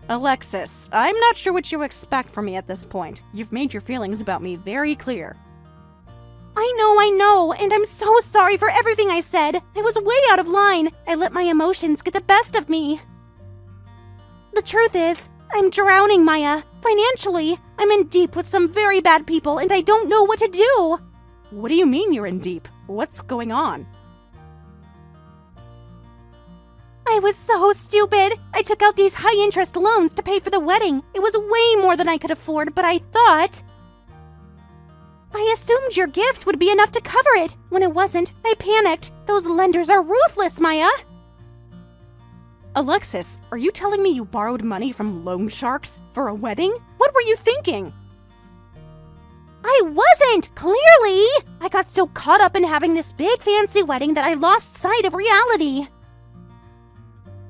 B: Alexis, I'm not sure what you expect from me at this point. You've made your feelings about me very clear.
A: I know, and I'm so sorry for everything I said. I was way out of line. I let my emotions get the best of me. The truth is, I'm drowning, Maya. Financially, I'm in deep with some very bad people, and I don't know what to do.
B: What do you mean you're in deep? What's going on?
A: I was so stupid. I took out these high-interest loans to pay for the wedding. It was way more than I could afford, but I thought... I assumed your gift would be enough to cover it. When it wasn't, I panicked. Those lenders are ruthless, Maya.
B: Alexis, are you telling me you borrowed money from loan sharks for a wedding? What were you thinking?
A: I wasn't, clearly! I got so caught up in having this big fancy wedding that I lost sight of reality.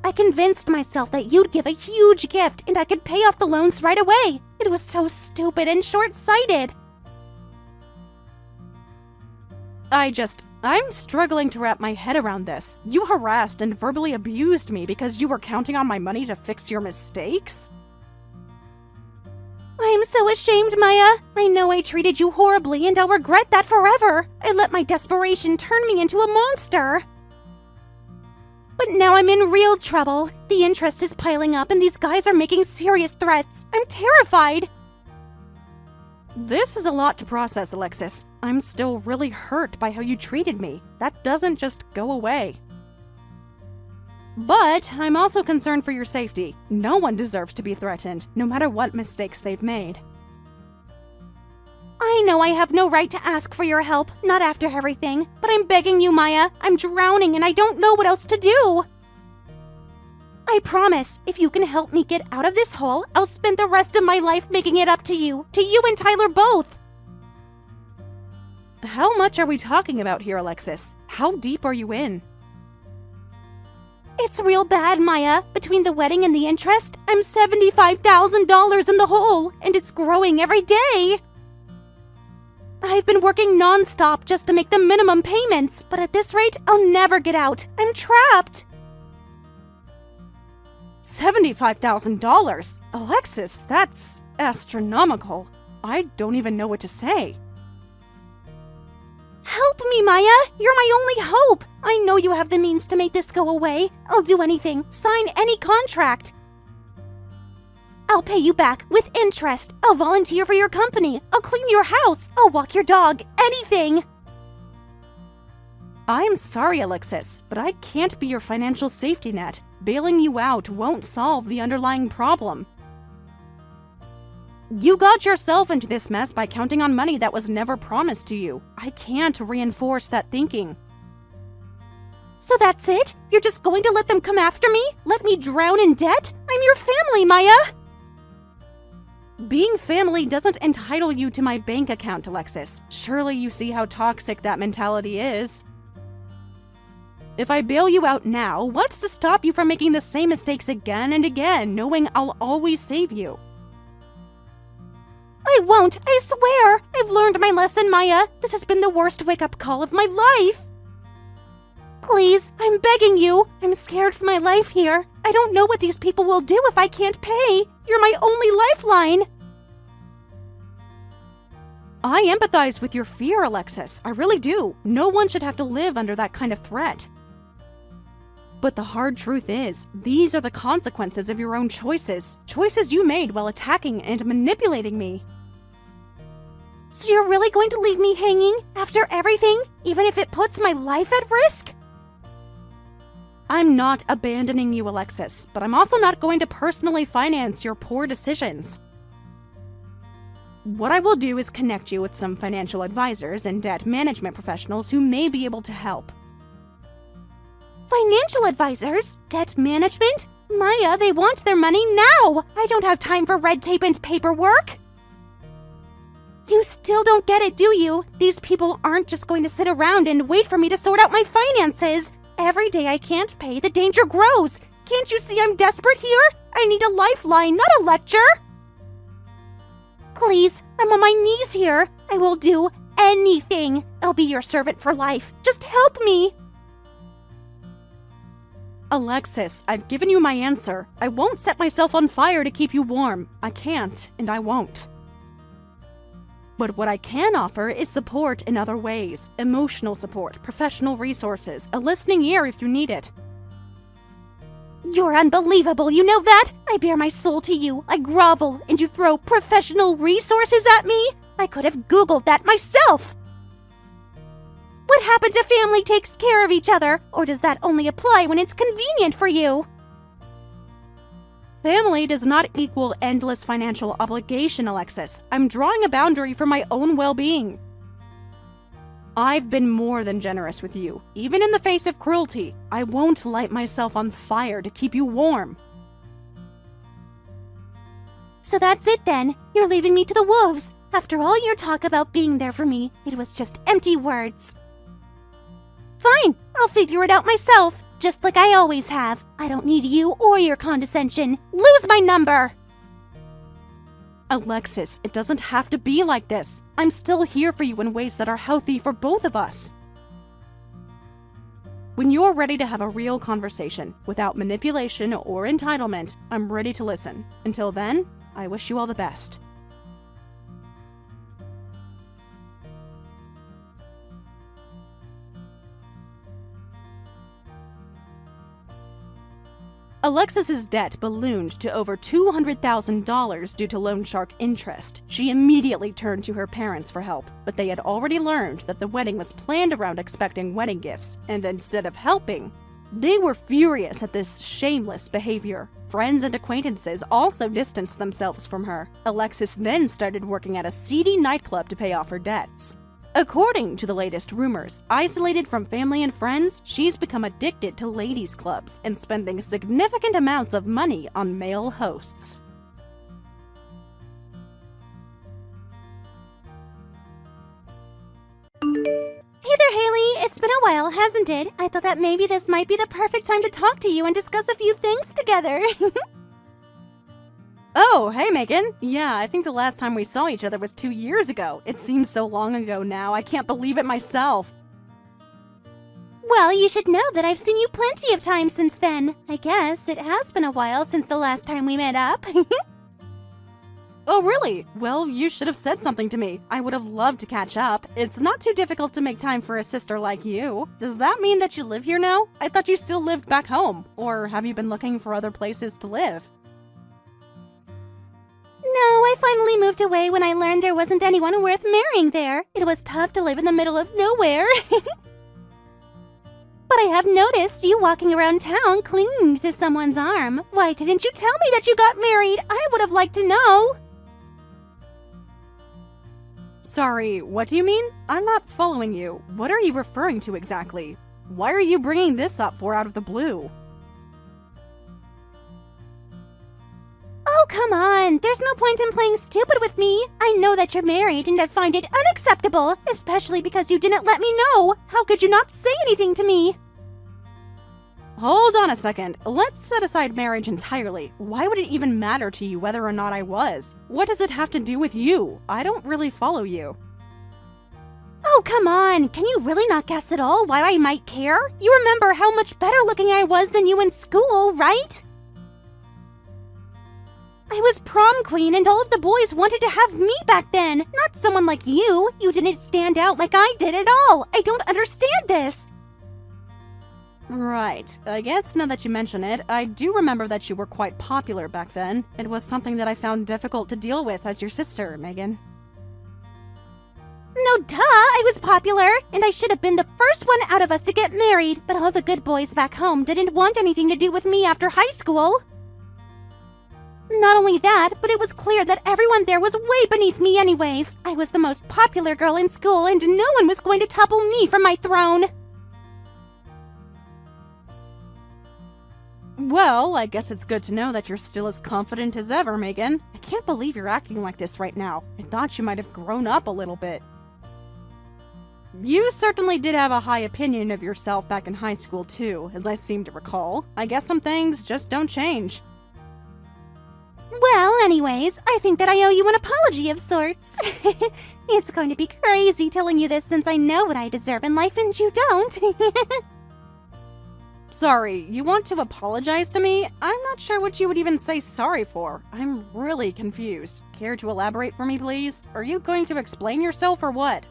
A: I convinced myself that you'd give a huge gift and I could pay off the loans right away. It was so stupid and short-sighted.
B: I'm struggling to wrap my head around this. You harassed and verbally abused me because you were counting on my money to fix your mistakes?
A: I'm so ashamed, Maya. I know I treated you horribly and I'll regret that forever. I let my desperation turn me into a monster. But now I'm in real trouble. The interest is piling up and these guys are making serious threats. I'm terrified.
B: This is a lot to process, Alexis. I'm still really hurt by how you treated me. That doesn't just go away. But I'm also concerned for your safety. No one deserves to be threatened, no matter what mistakes they've made.
A: I know I have no right to ask for your help, not after everything, but I'm begging you, Maya. I'm drowning and I don't know what else to do. I promise, if you can help me get out of this hole, I'll spend the rest of my life making it up to you and Tyler both.
B: How much are we talking about here, Alexis? How deep are you in?
A: It's real bad, Maya. Between the wedding and the interest, I'm $75,000 in the hole, and it's growing every day. I've been working non-stop just to make the minimum payments, but at this rate, I'll never get out. I'm trapped.
B: $75,000? Alexis, that's astronomical. I don't even know what to say.
A: Help me, Maya! You're my only hope! I know you have the means to make this go away. I'll do anything, sign any contract. I'll pay you back with interest. I'll volunteer for your company. I'll clean your house. I'll walk your dog. Anything.
B: I'm sorry, Alexis, but I can't be your financial safety net. Bailing you out won't solve the underlying problem. You got yourself into this mess by counting on money that was never promised to you. I can't reinforce that thinking.
A: So that's it? You're just going to let them come after me? Let me drown in debt? I'm your family, Maya!
B: Being family doesn't entitle you to my bank account, Alexis. Surely you see how toxic that mentality is. If I bail you out now, what's to stop you from making the same mistakes again and again, knowing I'll always save you?
A: I won't, I swear! I've learned my lesson, Maya. This has been the worst wake-up call of my life. Please, I'm begging you. I'm scared for my life here. I don't know what these people will do if I can't pay. You're my only lifeline.
B: I empathize with your fear, Alexis. I really do. No one should have to live under that kind of threat. But the hard truth is, these are the consequences of your own choices. Choices you made while attacking and manipulating me.
A: So you're really going to leave me hanging after everything, even if it puts my life at risk?
B: I'm not abandoning you, Alexis, but I'm also not going to personally finance your poor decisions. What I will do is connect you with some financial advisors and debt management professionals who may be able to help.
A: Financial advisors? Debt management? Maya, they want their money now! I don't have time for red tape and paperwork! You still don't get it, do you? These people aren't just going to sit around and wait for me to sort out my finances! Every day I can't pay, the danger grows! Can't you see I'm desperate here? I need a lifeline, not a lecture! Please, I'm on my knees here. I will do anything. I'll be your servant for life. Just help me!
B: Alexis, I've given you my answer. I won't set myself on fire to keep you warm. I can't, and I won't. But what I can offer is support in other ways. Emotional support, professional resources, a listening ear if you need it.
A: You're unbelievable, you know that? I bare my soul to you. I grovel, and you throw professional resources at me? I could have Googled that myself! What happens if family takes care of each other? Or does that only apply when it's convenient for you?
B: Family does not equal endless financial obligation, Alexis. I'm drawing a boundary for my own well-being. I've been more than generous with you, even in the face of cruelty. I won't light myself on fire to keep you warm.
A: So that's it then. You're leaving me to the wolves. After all your talk about being there for me, it was just empty words. Fine, I'll figure it out myself, just like I always have. I don't need you or your condescension. Lose my number!
B: Alexis, it doesn't have to be like this. I'm still here for you in ways that are healthy for both of us. When you're ready to have a real conversation, without manipulation or entitlement, I'm ready to listen. Until then, I wish you all the best. Alexis's debt ballooned to over $200,000 due to loan shark interest. She immediately turned to her parents for help, but they had already learned that the wedding was planned around expecting wedding gifts, and instead of helping, they were furious at this shameless behavior. Friends and acquaintances also distanced themselves from her. Alexis then started working at a seedy nightclub to pay off her debts. According to the latest rumors, isolated from family and friends, she's become addicted to ladies' clubs and spending significant amounts of money on male hosts.
A: Hey there, Haley. It's been a while, hasn't it? I thought that maybe this might be the perfect time to talk to you and discuss a few things together.
B: Oh, hey Megan. Yeah, I think the last time we saw each other was 2 years ago. It seems so long ago now, I can't believe it myself.
A: Well, you should know that I've seen you plenty of times since then. I guess it has been a while since the last time we met up.
B: Oh, really? Well, you should have said something to me. I would have loved to catch up. It's not too difficult to make time for a sister like you. Does that mean that you live here now? I thought you still lived back home. Or have you been looking for other places to live?
A: No, I finally moved away when I learned there wasn't anyone worth marrying there. It was tough to live in the middle of nowhere. But I have noticed you walking around town clinging to someone's arm. Why didn't you tell me that you got married? I would have liked to know.
B: Sorry, what do you mean? I'm not following you. What are you referring to exactly? Why are you bringing this up for out of the blue?
A: Oh, come on. There's no point in playing stupid with me. I know that you're married and I find it unacceptable, especially because you didn't let me know. How could you not say anything to me?
B: Hold on a second. Let's set aside marriage entirely. Why would it even matter to you whether or not I was? What does it have to do with you? I don't really follow you.
A: Oh, come on. Can you really not guess at all why I might care? You remember how much better looking I was than you in school, right? I was prom queen and all of the boys wanted to have me back then, not someone like you. You didn't stand out like I did at all. I don't understand this.
B: Right. I guess now that you mention it, I do remember that you were quite popular back then. It was something that I found difficult to deal with as your sister, Megan.
A: No duh, I was popular, and I should have been the first one out of us to get married, but all the good boys back home didn't want anything to do with me after high school. Not only that, but it was clear that everyone there was way beneath me anyways. I was the most popular girl in school and no one was going to topple me from my throne.
B: Well, I guess it's good to know that you're still as confident as ever, Megan. I can't believe you're acting like this right now. I thought you might have grown up a little bit. You certainly did have a high opinion of yourself back in high school too, as I seem to recall. I guess some things just don't change.
A: Well, anyways, I think that I owe you an apology of sorts. It's going to be crazy telling you this since I know what I deserve in life and you don't.
B: Sorry, you want to apologize to me? I'm not sure what you would even say sorry for. I'm really confused. Care to elaborate for me, please? Are you going to explain yourself or what?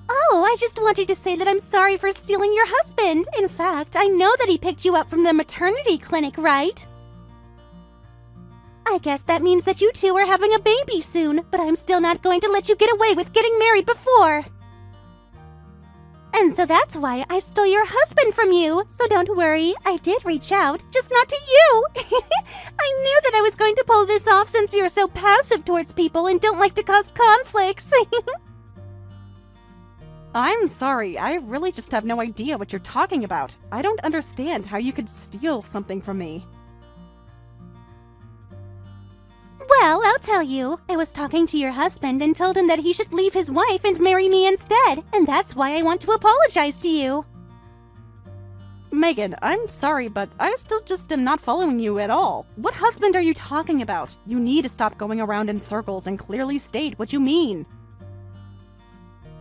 A: Oh, I just wanted to say that I'm sorry for stealing your husband. In fact, I know that he picked you up from the maternity clinic, right? I guess that means that you two are having a baby soon, but I'm still not going to let you get away with getting married before. And so that's why I stole your husband from you. So don't worry, I did reach out, just not to you. I knew that I was going to pull this off since you're so passive towards people and don't like to cause conflicts.
B: I'm sorry, I really just have no idea what you're talking about. I don't understand how you could steal something from me.
A: Well, I'll tell you. I was talking to your husband and told him that he should leave his wife and marry me instead, and that's why I want to apologize to you.
B: Megan, I'm sorry, but I still just am not following you at all. What husband are you talking about? You need to stop going around in circles and clearly state what you mean.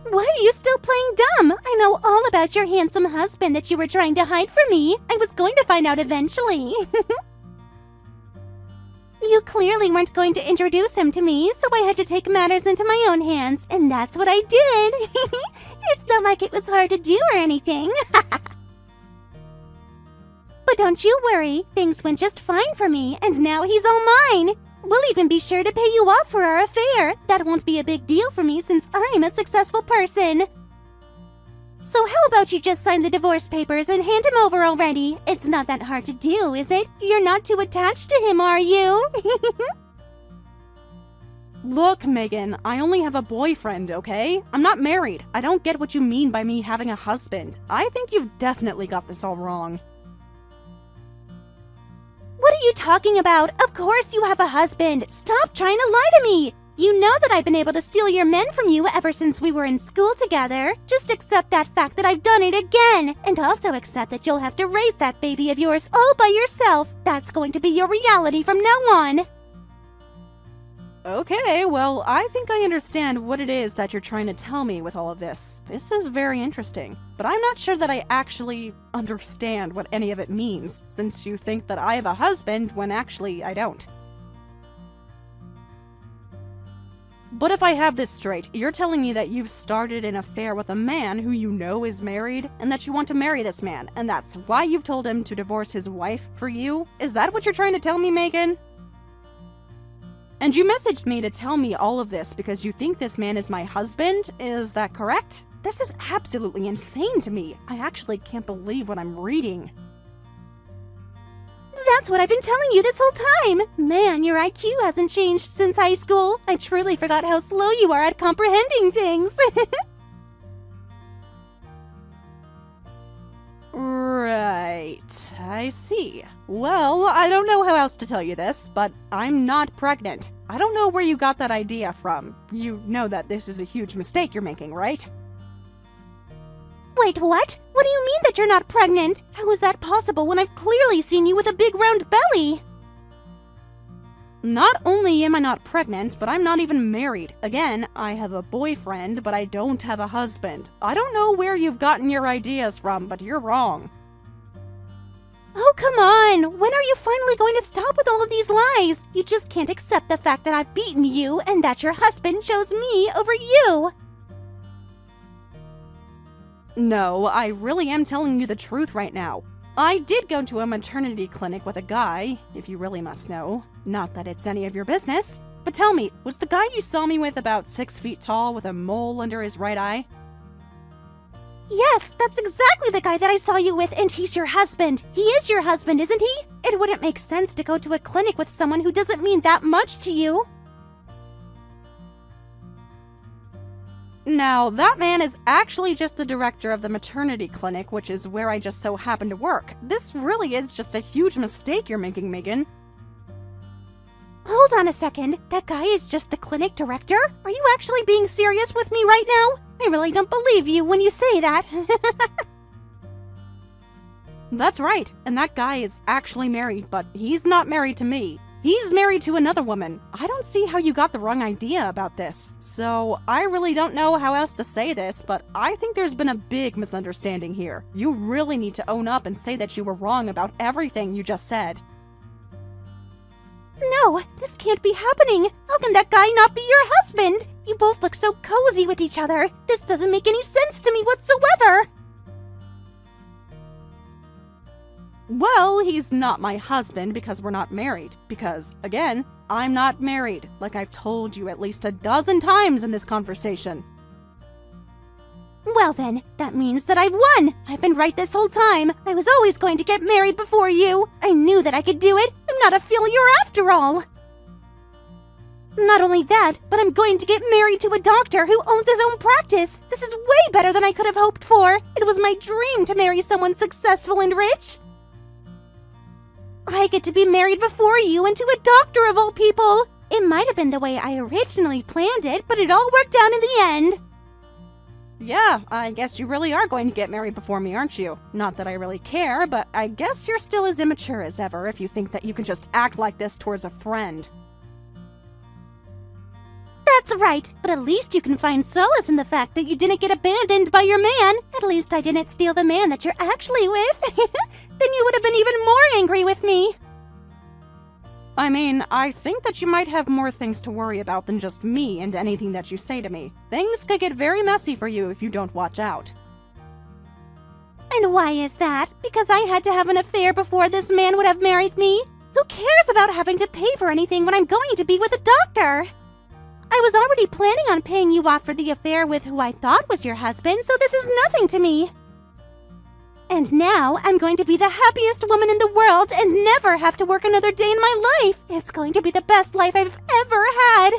A: Why are you still playing dumb? I know all about your handsome husband that you were trying to hide from me. I was going to find out eventually. You clearly weren't going to introduce him to me, so I had to take matters into my own hands, and that's what I did. It's not like it was hard to do or anything. But But don't you worry, things went just fine for me, and now he's all mine. We'll even be sure to pay you off for our affair. That won't be a big deal for me since I'm a successful person. So how about you just sign the divorce papers and hand him over already? It's not that hard to do, is it? You're not too attached to him, are you?
B: Look, Megan, I only have a boyfriend, okay? I'm not married. I don't get what you mean by me having a husband. I think you've definitely got this all wrong.
A: What are you talking about? Of course you have a husband. Stop trying to lie to me. You know that I've been able to steal your men from you ever since we were in school together. Just accept that fact that I've done it again. And also accept that you'll have to raise that baby of yours all by yourself. That's going to be your reality from now on.
B: Okay, well, I think I understand what it is that you're trying to tell me with all of this. This is very interesting, but I'm not sure that I actually understand what any of it means, since you think that I have a husband when actually I don't. But if I have this straight, you're telling me that you've started an affair with a man who you know is married, and that you want to marry this man, and that's why you've told him to divorce his wife for you? Is that what you're trying to tell me, Megan? And you messaged me to tell me all of this because you think this man is my husband? Is that correct? This is absolutely insane to me. I actually can't believe what I'm reading.
A: That's what I've been telling you this whole time. Man, your IQ hasn't changed since high school. I truly forgot how slow you are at comprehending things.
B: Right, I see. Well, I don't know how else to tell you this, but I'm not pregnant. I don't know where you got that idea from. You know that this is a huge mistake you're making, right?
A: Wait, what? What do you mean that you're not pregnant? How is that possible when I've clearly seen you with a big round belly?
B: Not only am I not pregnant, but I'm not even married. Again, I have a boyfriend, but I don't have a husband. I don't know where you've gotten your ideas from, but you're wrong.
A: Oh, come on! When are you finally going to stop with all of these lies? You just can't accept the fact that I've beaten you and that your husband chose me over you!
B: No, I really am telling you the truth right now. I did go to a maternity clinic with a guy, if you really must know. Not that it's any of your business. But tell me, was the guy you saw me with about 6 feet tall with a mole under his right eye?
A: Yes, that's exactly the guy that I saw you with, and he's your husband. He is your husband, isn't he? It wouldn't make sense to go to a clinic with someone who doesn't mean that much to you.
B: Now, that man is actually just the director of the maternity clinic, which is where I just so happen to work. This really is just a huge mistake you're making, Megan.
A: Hold on a second. That guy is just the clinic director? Are you actually being serious with me right now? I really don't believe you when you say that.
B: That's right, and that guy is actually married, but he's not married to me. He's married to another woman. I don't see how you got the wrong idea about this. So, I really don't know how else to say this, but I think there's been a big misunderstanding here. You really need to own up and say that you were wrong about everything you just said.
A: No, this can't be happening. How can that guy not be your husband? You both look so cozy with each other. This doesn't make any sense to me whatsoever.
B: Well, he's not my husband because we're not married. Because, again, I'm not married, like I've told you at least a dozen times in this conversation.
A: Well then, that means that I've won! I've been right this whole time. I was always going to get married before you. I knew that I could do it. I'm not a failure after all. Not only that, but I'm going to get married to a doctor who owns his own practice. This is way better than I could have hoped for. It was my dream to marry someone successful and rich. I get to be married before you and to a doctor of all people. It might have been the way I originally planned it, but it all worked out in the end.
B: Yeah, I guess you really are going to get married before me, aren't you? Not that I really care, but I guess you're still as immature as ever if you think that you can just act like this towards a friend.
A: That's right, but at least you can find solace in the fact that you didn't get abandoned by your man. At least I didn't steal the man that you're actually with. Then you would have been even more angry with me.
B: I mean, I think that you might have more things to worry about than just me and anything that you say to me. Things could get very messy for you if you don't watch out.
A: I And why is that? Because I had to have an affair before this man would have married me? Who cares about having to pay for anything when I'm going to be with a doctor? I was already planning on paying you off for the affair with who I thought was your husband, so this is nothing to me. And now I'm going to be the happiest woman in the world and never have to work another day in my life. It's going to be the best life I've ever had.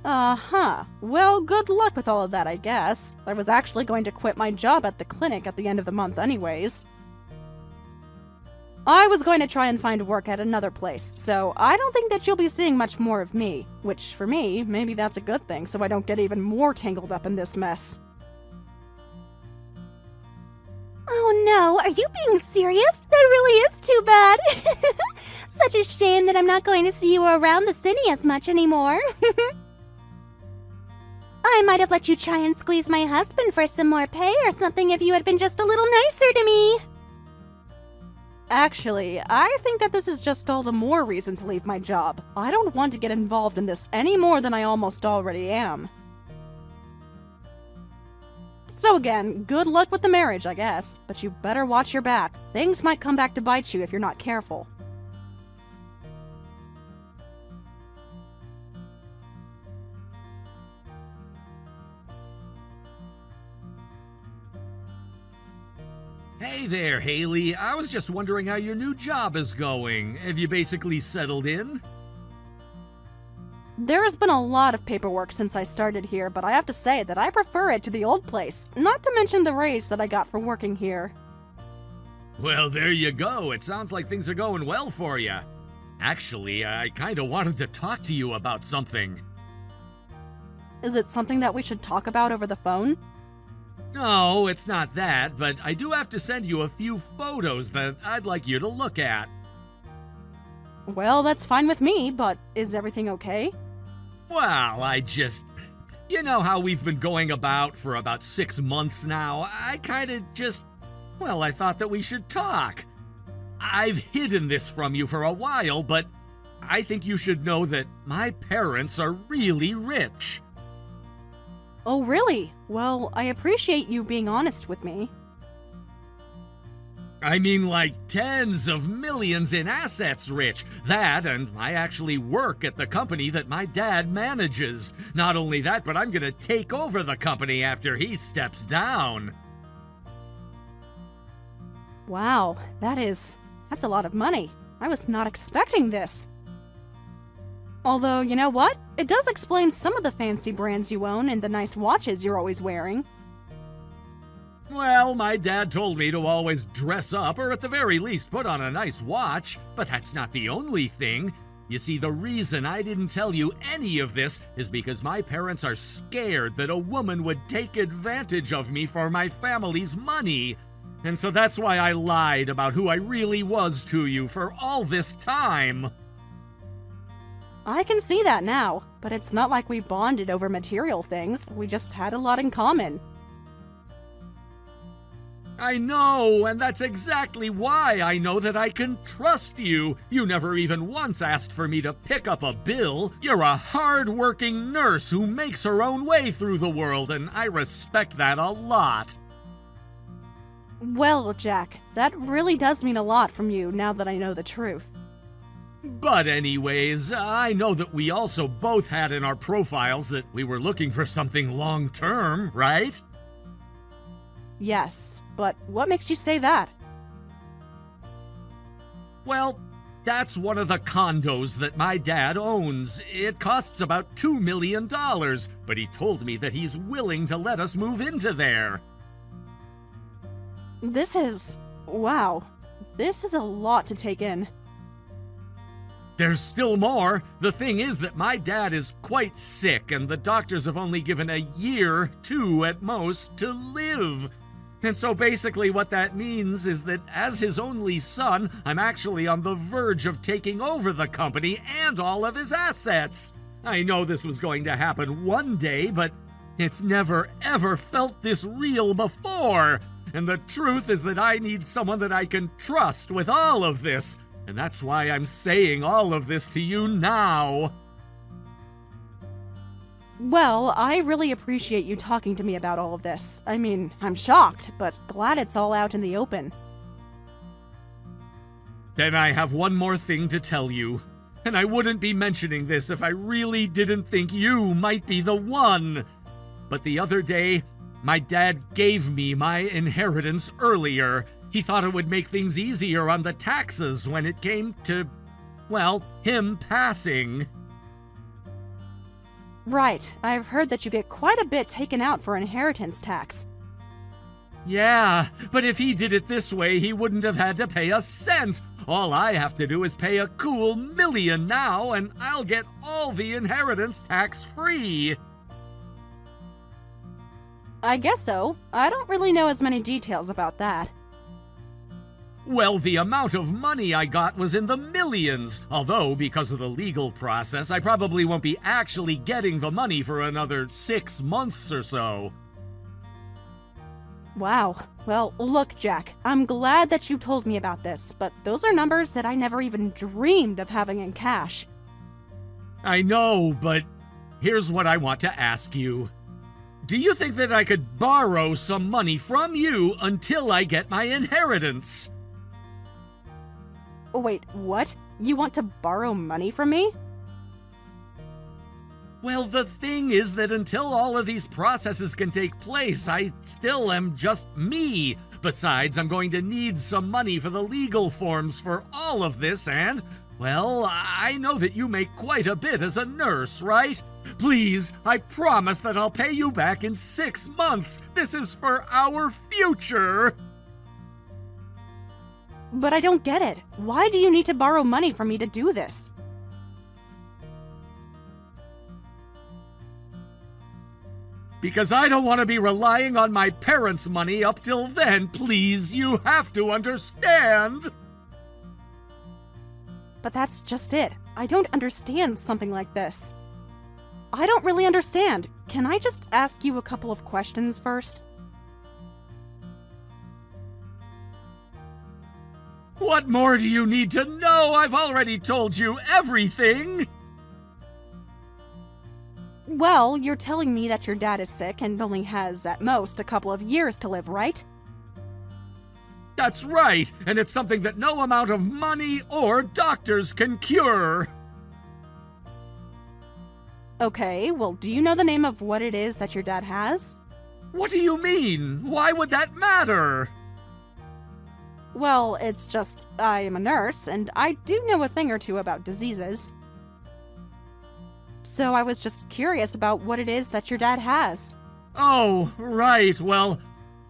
B: Uh-huh. Well, good luck with all of that, I guess. I was actually going to quit my job at the clinic at the end of the month anyways. I was going to try and find work at another place, so I don't think that you'll be seeing much more of me. Which, for me, maybe that's a good thing, so I don't get even more tangled up in this mess.
A: Oh no, are you being serious? That really is too bad. Such a shame that I'm not going to see you around the city as much anymore. I might have let you try and squeeze my husband for some more pay or something if you had been just a little nicer to me.
B: Actually, I think that this is just all the more reason to leave my job. I don't want to get involved in this any more than I almost already am. So again, good luck with the marriage, I guess, but you better watch your back. Things might come back to bite you if you're not careful.
C: Hey there, Haley. I was just wondering how your new job is going. Have you basically settled in?
B: There has been a lot of paperwork since I started here, but I have to say that I prefer it to the old place, not to mention the raise that I got for working here.
C: Well, there you go. It sounds like things are going well for you. Actually, I kinda wanted to talk to you about something.
B: Is it something that we should talk about over the phone?
C: No, it's not that, but I do have to send you a few photos that I'd like you to look at.
B: Well, that's fine with me, but is everything okay?
C: Well, you know how we've been going about for about 6 months now? I thought that we should talk. I've hidden this from you for a while, but I think you should know that my parents are really rich.
B: Oh, really? Well, I appreciate you being honest with me.
C: I mean, like tens of millions in assets rich. That, and I actually work at the company that my dad manages. Not only that, but I'm gonna take over the company after he steps down.
B: Wow, that's a lot of money. I was not expecting this. Although, you know what? It does explain some of the fancy brands you own and the nice watches you're always wearing.
C: Well, my dad told me to always dress up, or at the very least put on a nice watch, but that's not the only thing. You see, the reason I didn't tell you any of this is because my parents are scared that a woman would take advantage of me for my family's money. And so that's why I lied about who I really was to you for all this time.
B: I can see that now, but it's not like we bonded over material things. We just had a lot in common.
C: I know, and that's exactly why I know that I can trust you. You never even once asked for me to pick up a bill. You're a hard-working nurse who makes her own way through the world, and I respect that a lot.
B: Well, Jack, that really does mean a lot from you now that I know the truth.
C: But anyways, I know that we also both had in our profiles that we were looking for something long-term, right?
B: Yes, but what makes you say that?
C: Well, that's one of the condos that my dad owns. It costs about $2 million, but he told me that he's willing to let us move into there.
B: Wow. This is a lot to take in.
C: There's still more. The thing is that my dad is quite sick, and the doctors have only given a year, 2 at most, to live. And so basically what that means is that as his only son, I'm actually on the verge of taking over the company and all of his assets. I know this was going to happen one day, but it's never ever felt this real before. And the truth is that I need someone that I can trust with all of this. And that's why I'm saying all of this to you now.
B: Well, I really appreciate you talking to me about all of this. I mean, I'm shocked, but glad it's all out in the open.
C: Then I have one more thing to tell you. And I wouldn't be mentioning this if I really didn't think you might be the one. But the other day, my dad gave me my inheritance earlier. He thought it would make things easier on the taxes when it came to, well, him passing.
B: Right, I've heard that you get quite a bit taken out for inheritance tax.
C: Yeah, but if he did it this way, he wouldn't have had to pay a cent. All I have to do is pay a cool $1 million now, and I'll get all the inheritance tax-free.
B: I guess so. I don't really know as many details about that.
C: Well, the amount of money I got was in the millions, although because of the legal process, I probably won't be actually getting the money for another 6 months or so.
B: Wow. Well, look, Jack, I'm glad that you told me about this, but those are numbers that I never even dreamed of having in cash.
C: I know, but here's what I want to ask you. Do you think that I could borrow some money from you until I get my inheritance?
B: Wait, what? You want to borrow money from me?
C: Well, the thing is that until all of these processes can take place, I still am just me. Besides, I'm going to need some money for the legal forms for all of this, and, well, I know that you make quite a bit as a nurse, right? Please, I promise that I'll pay you back in 6 months. This is for our future.
B: But I don't get it. Why do you need to borrow money from me to do this?
C: Because I don't want to be relying on my parents' money up till then, please. You have to understand.
B: But that's just it. I don't understand something like this. I don't really understand. Can I just ask you a couple of questions first?
C: What more do you need to know? I've already told you everything.
B: Well, you're telling me that your dad is sick and only has, at most, a couple of years to live, right?
C: That's right, and it's something that no amount of money or doctors can cure.
B: Okay, well, do you know the name of what it is that your dad has?
C: What do you mean? Why would that matter?
B: Well, it's just, I am a nurse, and I do know a thing or two about diseases. So I was just curious about what it is that your dad has.
C: Oh, right, well,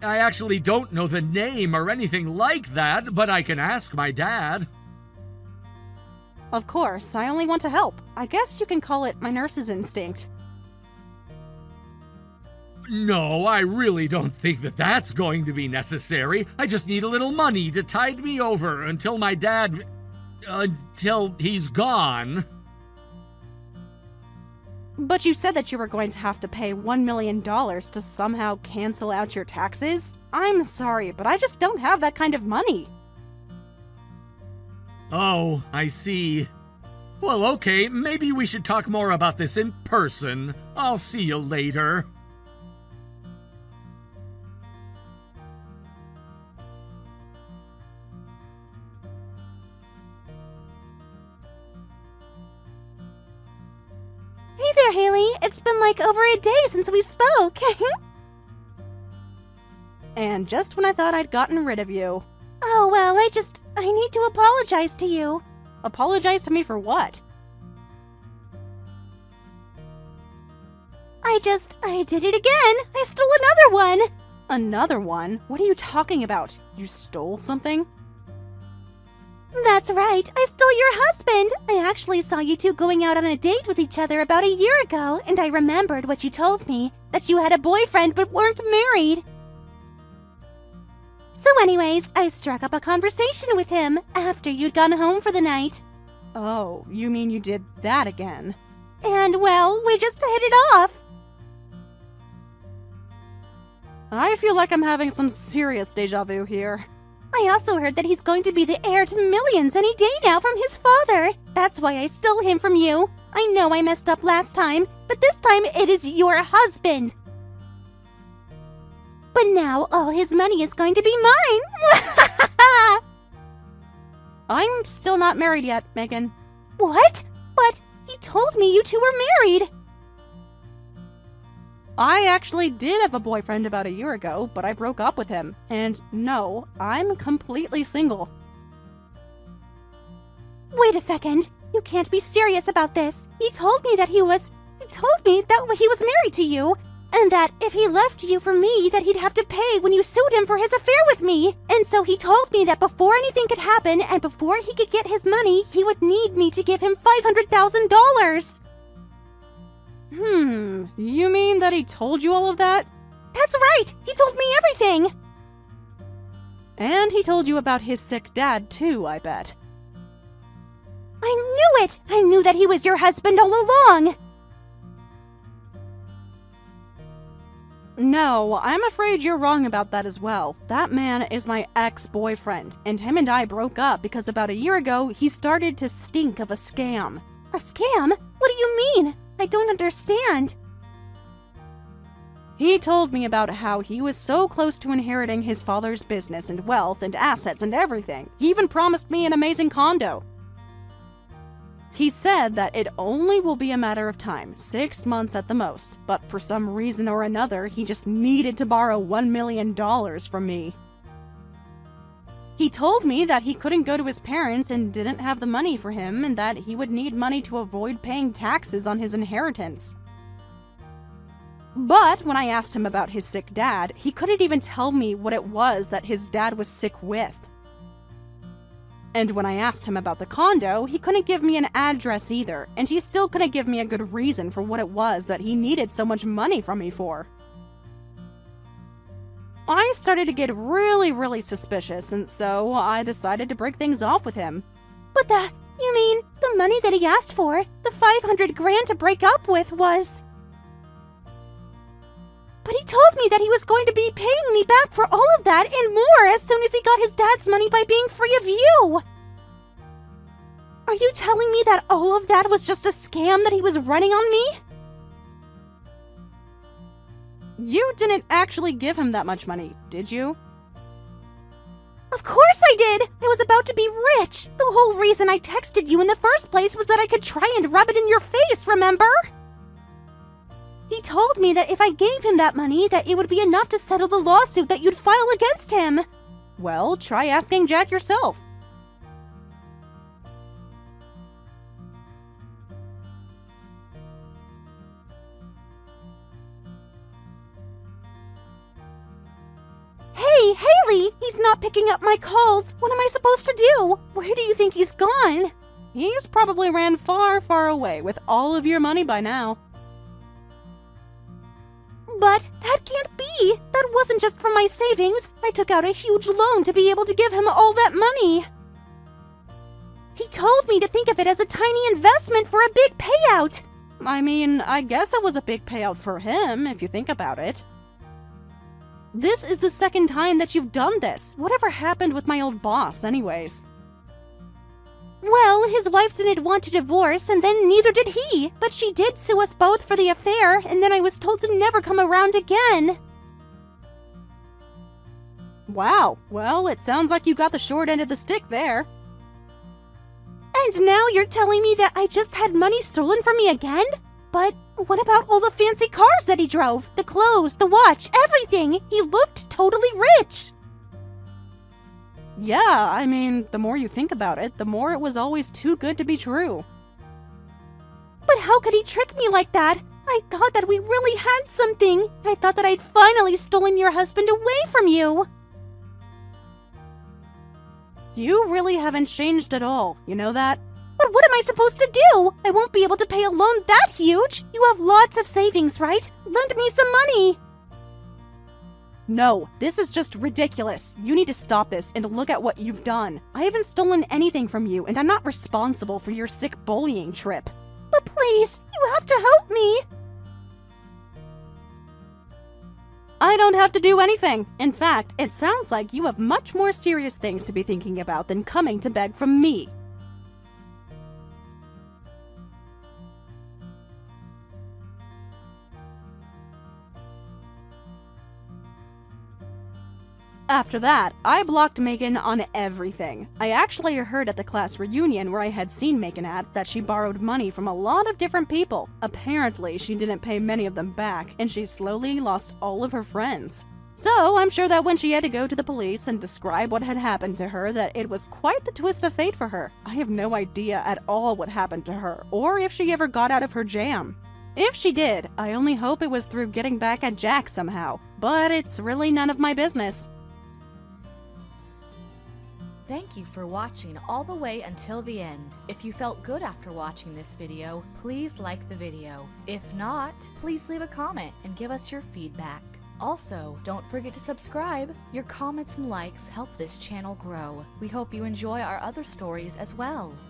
C: I actually don't know the name or anything like that, but I can ask my dad.
B: Of course, I only want to help. I guess you can call it my nurse's instinct.
C: No, I really don't think that that's going to be necessary. I just need a little money to tide me over until my dad... until he's gone.
B: But you said that you were going to have to pay $1 million to somehow cancel out your taxes? I'm sorry, but I just don't have that kind of money.
C: Oh, I see. Well, okay, maybe we should talk more about this in person. I'll see you later.
A: Hey there, Haley. It's been like over a day since we spoke.
B: And just when I thought I'd gotten rid of you.
A: Oh, well, I need to apologize to you.
B: Apologize to me for what?
A: I did it again. I stole another one.
B: Another one? What are you talking about? You stole something?
A: That's right. I stole your husband. I actually saw you two going out on a date with each other about a year ago, and I remembered what you told me, that you had a boyfriend but weren't married. So anyways, I struck up a conversation with him after you'd gone home for the night.
B: Oh, you mean you did that again?
A: And, well, we just hit it off.
B: I feel like I'm having some serious deja vu here.
A: I also heard that he's going to be the heir to millions any day now from his father. That's why I stole him from you. I know I messed up last time, but this time it is your husband. But now all his money is going to be mine.
B: I'm still not married yet, Megan.
A: What? But he told me you two were married.
B: I actually did have a boyfriend about a year ago, but I broke up with him. And no, I'm completely single.
A: Wait a second. You can't be serious about this. He told me that he was married to you, and that if he left you for me, that he'd have to pay when you sued him for his affair with me. And so he told me that before anything could happen and before he could get his money, he would need me to give him $500,000.
B: You mean that he told you all of that?
A: That's right! He told me everything!
B: And he told you about his sick dad too, I bet.
A: I knew it! I knew that he was your husband all along!
B: No, I'm afraid you're wrong about that as well. That man is my ex-boyfriend, and him and I broke up because about a year ago, he started to stink of a scam.
A: A scam? What do you mean? I don't understand.
B: He told me about how he was so close to inheriting his father's business and wealth and assets and everything. He even promised me an amazing condo. He said that it only will be a matter of time, 6 months at the most, but for some reason or another, he just needed to borrow $1 million from me. He told me that he couldn't go to his parents and didn't have the money for him, and that he would need money to avoid paying taxes on his inheritance. But when I asked him about his sick dad, he couldn't even tell me what it was that his dad was sick with. And when I asked him about the condo, he couldn't give me an address either, and he still couldn't give me a good reason for what it was that he needed so much money from me for. I started to get really suspicious, and so I decided to break things off with him.
A: But you mean, the money that he asked for, the $500,000 to break up with was... But he told me that he was going to be paying me back for all of that and more as soon as he got his dad's money by being free of you! Are you telling me that all of that was just a scam that he was running on me?
B: You didn't actually give him that much money, did you?
A: Of course I did! I was about to be rich! The whole reason I texted you in the first place was that I could try and rub it in your face, remember? He told me that if I gave him that money, that it would be enough to settle the lawsuit that you'd file against him.
B: Well, try asking Jack yourself.
A: Hey, Haley! He's not picking up my calls. What am I supposed to do? Where do you think he's gone?
B: He's probably ran far away with all of your money by now.
A: But that can't be! That wasn't just from my savings. I took out a huge loan to be able to give him all that money. He told me to think of it as a tiny investment for a big payout.
B: I mean, I guess it was a big payout for him, if you think about it. This is the second time that you've done this. Whatever happened with my old boss, anyways?
A: Well, his wife didn't want to divorce, and then neither did he. But she did sue us both for the affair, and then I was told to never come around again.
B: Wow, well, it sounds like you got the short end of the stick there.
A: And now you're telling me that I just had money stolen from me again? But what about all the fancy cars that he drove? The clothes, the watch, everything! He looked totally rich!
B: Yeah, I mean, the more you think about it, the more it was always too good to be true.
A: But how could he trick me like that? I thought that we really had something. I thought that I'd finally stolen your husband away from you.
B: You really haven't changed at all, you know that?
A: But what am I supposed to do? I won't be able to pay a loan that huge. You have lots of savings, right? Lend me some money.
B: No, this is just ridiculous. You need to stop this and look at what you've done. I haven't stolen anything from you, and I'm not responsible for your sick bullying trip.
A: But please, you have to help me.
B: I don't have to do anything. In fact, it sounds like you have much more serious things to be thinking about than coming to beg from me. After that, I blocked Megan on everything. I actually heard at the class reunion where I had seen Megan at that she borrowed money from a lot of different people. Apparently, she didn't pay many of them back, and she slowly lost all of her friends. So, I'm sure that when she had to go to the police and describe what had happened to her, that it was quite the twist of fate for her. I have no idea at all what happened to her, or if she ever got out of her jam. If she did, I only hope it was through getting back at Jack somehow, but it's really none of my business.
D: Thank you for watching all the way until the end. If you felt good after watching this video, please like the video. If not, please leave a comment and give us your feedback. Also, don't forget to subscribe. Your comments and likes help this channel grow. We hope you enjoy our other stories as well.